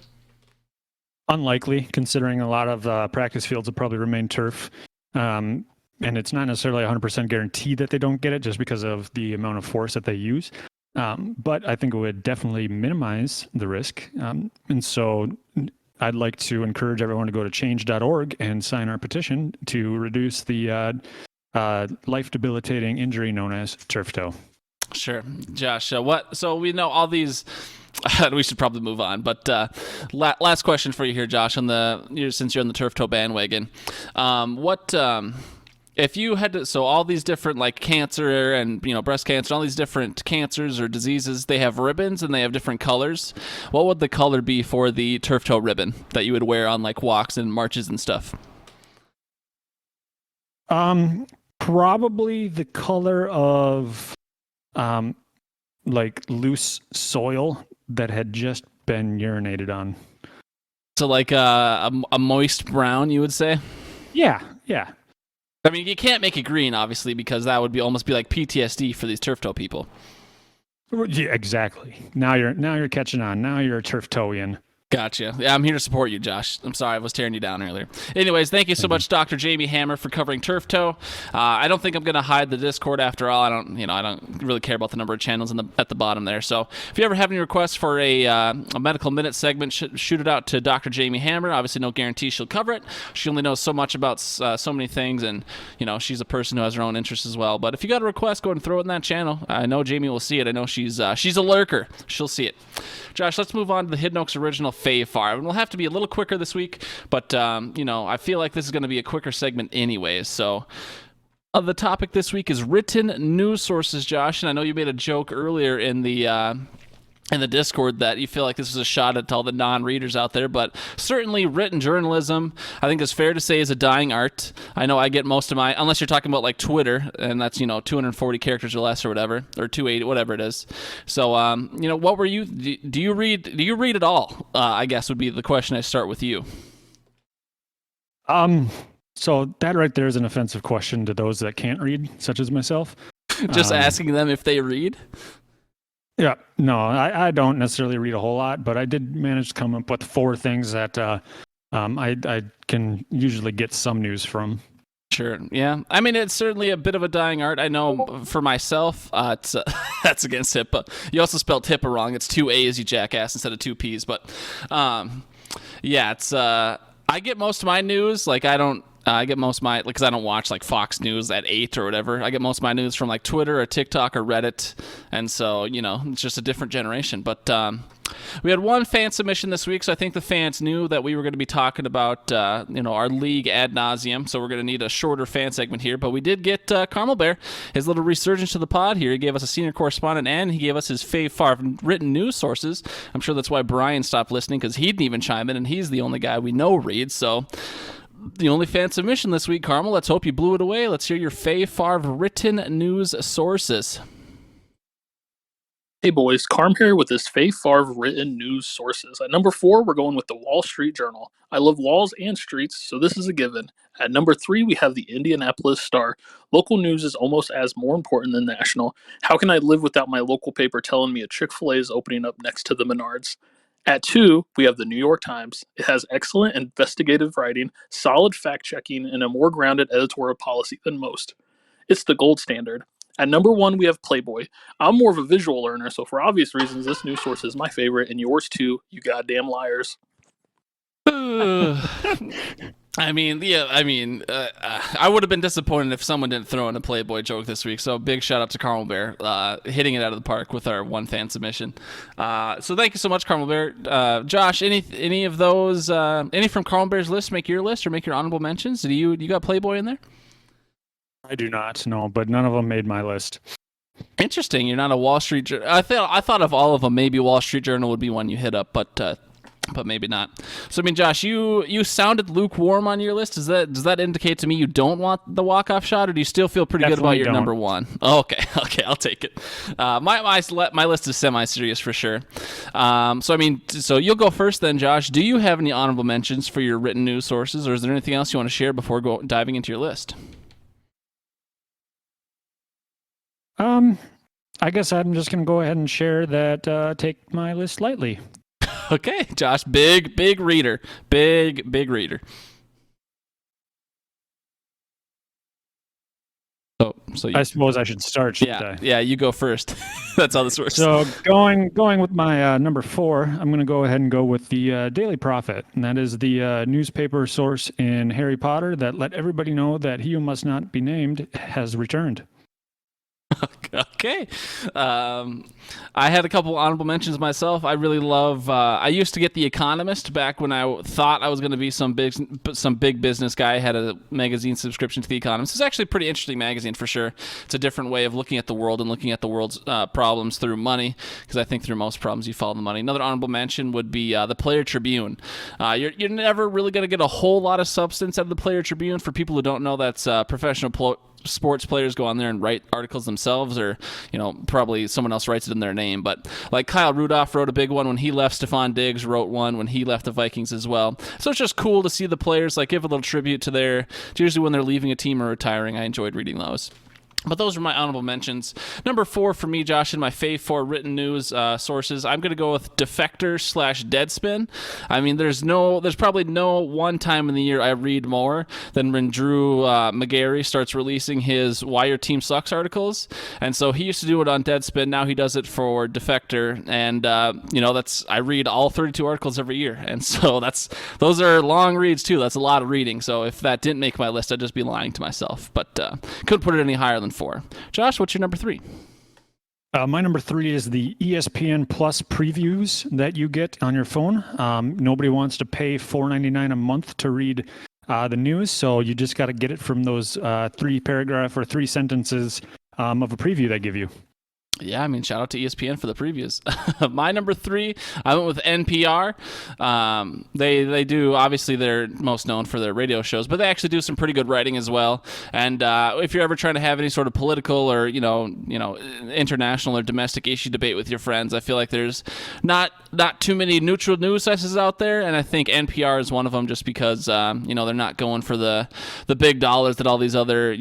Unlikely, considering a lot of practice fields will probably remain turf. And it's not necessarily 100% guaranteed that they don't get it just because of the amount of force that they use. But I think it would definitely minimize the risk. And so I'd like to encourage everyone to go to change.org and sign our petition to reduce the life-debilitating injury known as turf toe. Sure. Josh, so we know all these... we should probably move on, but last question for you here, Josh, since you're on the turf toe bandwagon. If you had to, so all these different like cancer and breast cancer, all these different cancers or diseases, they have ribbons and they have different colors. What would the color be for the turf toe ribbon that you would wear on like walks and marches and stuff? Probably the color of like loose soil that had just been urinated on. So like a moist brown, you would say? Yeah. I mean, you can't make it green, obviously, because that would almost be like PTSD for these turf toe people. Yeah, exactly. Now you're catching on. Now you're a turf toeian. Gotcha. Yeah, I'm here to support you, Josh. I'm sorry I was tearing you down earlier. Anyways, thank you so much, Dr. Jamie Hammer, for covering turf toe. I don't think I'm going to hide the Discord after all. I don't really care about the number of channels at the bottom there. So if you ever have any requests for a medical minute segment, shoot it out to Dr. Jamie Hammer. Obviously, no guarantee she'll cover it. She only knows so much about so many things, and she's a person who has her own interests as well. But if you got a request, go ahead and throw it in that channel. I know Jamie will see it. I know she's a lurker. She'll see it. Josh, let's move on to the Hidden Oaks original Fave Favre. And we'll have to be a little quicker this week, but I feel like this is going to be a quicker segment anyways. So the topic this week is written news sources, Josh. And I know you made a joke earlier in the Discord that you feel like this is a shot at all the non-readers out there, but certainly written journalism, I think it's fair to say, is a dying art. I know I get most of my, unless you're talking about like Twitter, and that's 240 characters or less or whatever, or 280, whatever it is. So what were you? Do you read at all? I guess would be the question. I start with you. So that right there is an offensive question to those that can't read, such as myself. Just asking them if they read. Yeah, no, I don't necessarily read a whole lot, but I did manage to come up with 4 things that I can usually get some news from. Sure. Yeah. I mean, it's certainly a bit of a dying art. I know for myself, it's that's against hip, but you also spelled HIPAA wrong. It's 2 A's, you jackass, instead of 2 P's. But yeah, it's I get most of my news. Like, I get most of my, because I don't watch like Fox News at 8 or whatever. I get most of my news from like Twitter or TikTok or Reddit. And so, it's just a different generation. But we had one fan submission this week, so I think the fans knew that we were going to be talking about, our league ad nauseum. So we're going to need a shorter fan segment here. But we did get Carmelbear, his little resurgence to the pod here. He gave us a senior correspondent, and he gave us his Fave Favre written news sources. I'm sure that's why Brian stopped listening, because he didn't even chime in, and he's the only guy we know reads. So the only fan submission this week, Carmel. Let's hope you blew it away. Let's hear your Fave Favre written news sources. Hey boys, Carm here with this Fave Favre written news sources. At number 4, we're going with the Wall Street Journal. I love walls and streets, so this is a given. At number 3, we have the Indianapolis Star. Local news is almost as more important than national. How can I live without my local paper telling me a Chick-fil-A is opening up next to the Menards? At 2, we have the New York Times. It has excellent investigative writing, solid fact-checking, and a more grounded editorial policy than most. It's the gold standard. At number 1, we have Playboy. I'm more of a visual learner, so for obvious reasons, this news source is my favorite, and yours too, you goddamn liars. I would have been disappointed if someone didn't throw in a Playboy joke this week. So big shout out to Carmelbear, hitting it out of the park with our one fan submission. So thank you so much, Carmelbear. Josh, any of those, any from Carmelbear's list make your list or make your honorable mentions? Do you got Playboy in there? I do not, no, but none of them made my list. Interesting. You're not a Wall Street Journal. I thought of all of them. Maybe Wall Street Journal would be one you hit up, but maybe not. So I mean, Josh, you sounded lukewarm on your list. Does that indicate to me you don't want the walk-off shot, or do you still feel pretty good about your number 1? Oh, okay, I'll take it. My list is semi-serious for sure. So you'll go first then, Josh. Do you have any honorable mentions for your written news sources, or is there anything else you want to share before diving into your list? I guess I'm just going to go ahead and share that, take my list lightly. Okay, Josh, big reader. Big reader. I suppose I should start, shouldn't I? Yeah, you go first. That's how this works. So going with my number 4, I'm going to go ahead and go with the Daily Prophet, and that is the newspaper source in Harry Potter that let everybody know that he who must not be named has returned. Okay. I had a couple honorable mentions myself. I really love, I used to get The Economist back when I thought I was going to be some big business guy. I had a magazine subscription to The Economist. It's actually a pretty interesting magazine for sure. It's a different way of looking at the world and looking at the world's problems through money, because I think through most problems you follow the money. Another honorable mention would be the Player Tribune. You're never really going to get a whole lot of substance out of the Player Tribune. For people who don't know, that's professional sports players go on there and write articles themselves, or probably someone else writes it in their name. But like Kyle Rudolph wrote a big one when he left. Stephon Diggs wrote one when he left the Vikings as well. So it's just cool to see the players give a little tribute to usually when they're leaving a team or retiring. I enjoyed reading those. But those are my honorable mentions. Number 4 for me, Josh, in my Fave 4 written news sources, I'm going to go with Defector/Deadspin. I mean, there's probably no one time in the year I read more than when Drew McGarry starts releasing his Why Your Team Sucks articles. And so he used to do it on Deadspin. Now he does it for Defector. And, I read all 32 articles every year. And so those are long reads, too. That's a lot of reading. So if that didn't make my list, I'd just be lying to myself. But couldn't put it any higher than 4. Josh, what's your number 3? My number 3 is the ESPN Plus previews that you get on your phone. Nobody wants to pay $4.99 a month to read the news, so you just got to get it from those 3-paragraph or 3 sentences of a preview they give you. Yeah, I mean, shout out to ESPN for the previews. My number 3, I went with NPR. They do, obviously, they're most known for their radio shows, but they actually do some pretty good writing as well. And if you're ever trying to have any sort of political or international or domestic issue debate with your friends, I feel like there's not too many neutral news sources out there, and I think NPR is one of them, just because they're not going for the big dollars that all these other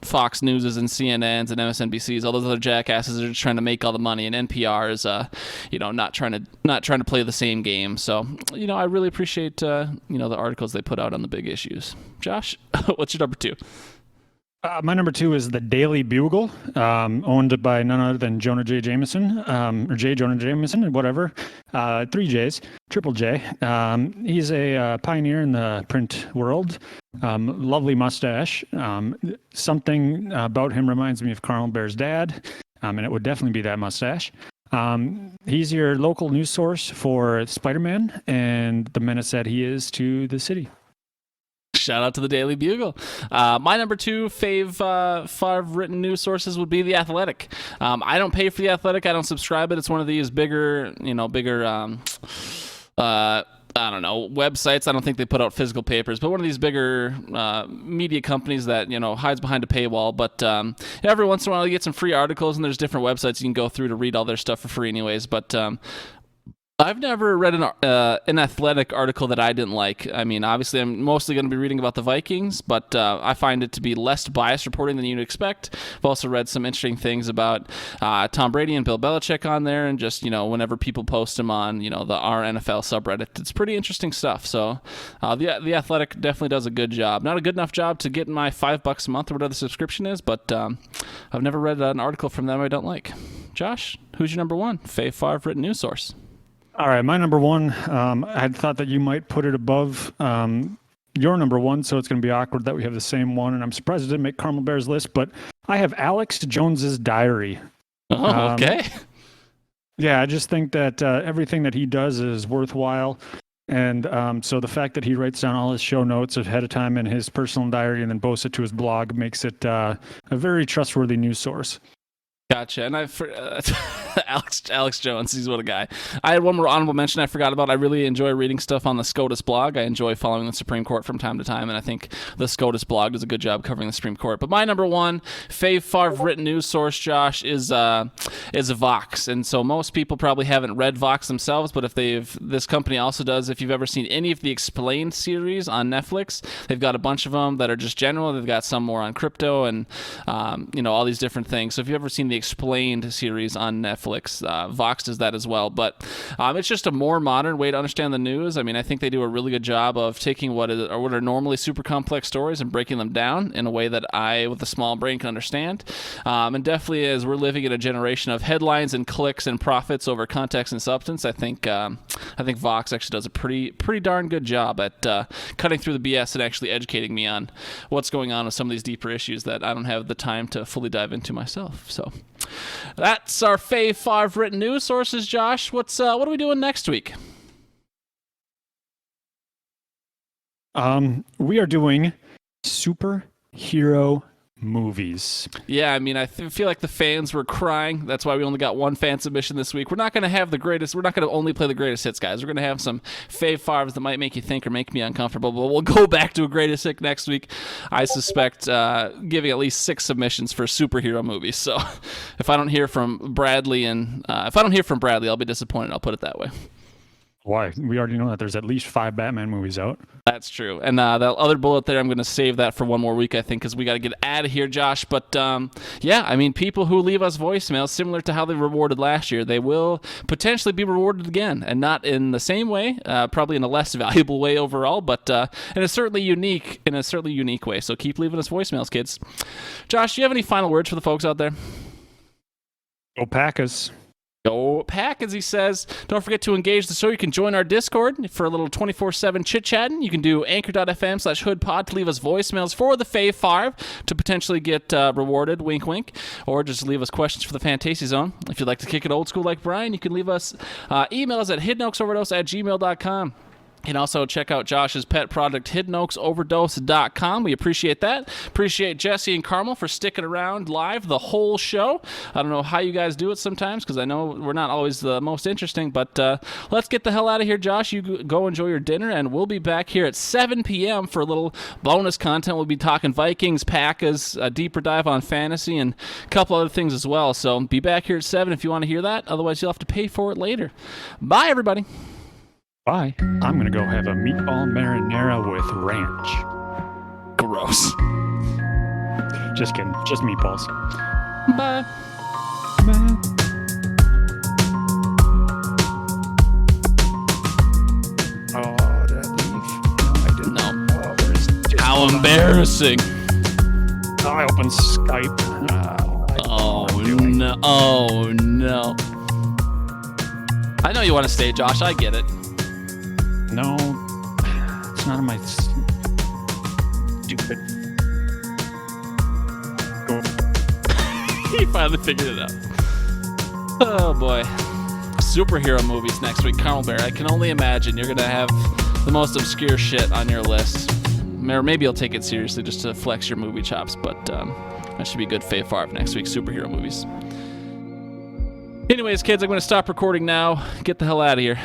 Fox Newses and CNNs and MSNBCs, all those other jackasses are trying to make all the money, and NPR is not trying to play the same game. So I really appreciate the articles they put out on the big issues. Josh, what's your number 2? My number 2 is the Daily Bugle, owned by none other than Jonah J. Jameson, or J. Jonah Jameson, whatever. 3 J's, Triple J. He's a pioneer in the print world. Lovely mustache. Something about him reminds me of Carmelbear's dad, and it would definitely be that mustache. He's your local news source for Spider-Man and the menace that he is to the city. Shout out to the Daily Bugle. My number 2 Fave Favre written news sources would be The Athletic. I don't pay for The Athletic. I don't subscribe it. It's one of these bigger websites. I don't think they put out physical papers, but one of these bigger media companies that hides behind a paywall. But every once in a while you get some free articles, and there's different websites you can go through to read all their stuff for free anyways. But I've never read an Athletic article that I didn't like. I mean, obviously, I'm mostly going to be reading about the Vikings, but I find it to be less biased reporting than you'd expect. I've also read some interesting things about Tom Brady and Bill Belichick on there, and just, whenever people post them on, the our NFL subreddit, it's pretty interesting stuff. So the Athletic definitely does a good job. Not a good enough job to get my $5 a month or whatever the subscription is, but I've never read an article from them I don't like. Josh, who's your number 1 Fave Favre written news source? All right, my number 1, I had thought that you might put it above your number 1, so it's going to be awkward that we have the same one, and I'm surprised it didn't make Carmelbear's list, but I have Alex Jones's diary. Oh, okay. Yeah, I just think that everything that he does is worthwhile, and so the fact that he writes down all his show notes ahead of time in his personal diary and then posts it to his blog makes it a very trustworthy news source. Gotcha. And Alex Jones, he's what a guy. I had one more honorable mention I forgot about. I really enjoy reading stuff on the SCOTUS blog. I enjoy following the Supreme Court from time to time, and I think the SCOTUS blog does a good job covering the Supreme Court. But my number 1 Fave Favre written news source, Josh, is Vox. And so most people probably haven't read Vox themselves, but this company also does. If you've ever seen any of the Explained series on Netflix, they've got a bunch of them that are just general. They've got some more on crypto and all these different things. So if you've ever seen the Explained series on Netflix, Vox does that as well. But it's just a more modern way to understand the news. I mean, I think they do a really good job of taking what are normally super complex stories and breaking them down in a way that I, with a small brain, can understand. And definitely, as we're living in a generation of headlines and clicks and profits over context and substance, I think Vox actually does a pretty darn good job at cutting through the BS and actually educating me on what's going on with some of these deeper issues that I don't have the time to fully dive into myself. So that's our Fave Favre written news sources. Josh, what are we doing next week? We are doing superhero movies. Yeah, I mean, I feel like the fans were crying. That's why we only got 1 fan submission this week. We're not going to have the greatest. We're not going to only play the greatest hits, guys. We're going to have some Fave Favres that might make you think or make me uncomfortable. But we'll go back to a greatest hit next week. I suspect giving at least 6 submissions for superhero movies. So if I don't hear from Bradley, I'll be disappointed. I'll put it that way. Why? We already know that there's at least 5 Batman movies out. That's true. And that other bullet there, I'm going to save that for one more week, I think, because we got to get out of here, Josh. But, yeah, I mean, people who leave us voicemails, similar to how they rewarded last year, they will potentially be rewarded again, and not in the same way, probably in a less valuable way overall, but in a certainly unique way. So keep leaving us voicemails, kids. Josh, do you have any final words for the folks out there? Go Packers. Go Pack, as he says. Don't forget to engage the show. You can join our Discord for a little 24/7 chit-chatting. You can do anchor.fm/hoodpod to leave us voicemails for the Fave Favre to potentially get rewarded, wink, wink, or just leave us questions for the FanTASTY Zone. If you'd like to kick it old school like Brian, you can leave us emails at hiddenoaksoverdose@gmail.com. You can also check out Josh's pet project, hiddenoaksoverdose.com. We appreciate that. Appreciate Jesse and Carmel for sticking around live the whole show. I don't know how you guys do it sometimes, because I know we're not always the most interesting, but let's get the hell out of here, Josh. You go enjoy your dinner, and we'll be back here at 7 p.m. for a little bonus content. We'll be talking Vikings, Packers, a deeper dive on fantasy, and a couple other things as well. So be back here at 7 if you want to hear that. Otherwise, you'll have to pay for it later. Bye, everybody. Bye. I'm going to go have a meatball marinara with ranch. Gross. Just kidding. Just meatballs. Bye. Bye. Oh, embarrassing. I opened Skype. Oh, no. Oh, no. I know you want to stay, Josh. I get it. No, it's not in my stupid. He finally figured it out. Oh, boy. Superhero movies next week. Carmelbear, I can only imagine you're going to have the most obscure shit on your list. Or maybe you'll take it seriously just to flex your movie chops, but that should be good. Fave Favre next week. Superhero movies. Anyways, kids, I'm going to stop recording now. Get the hell out of here.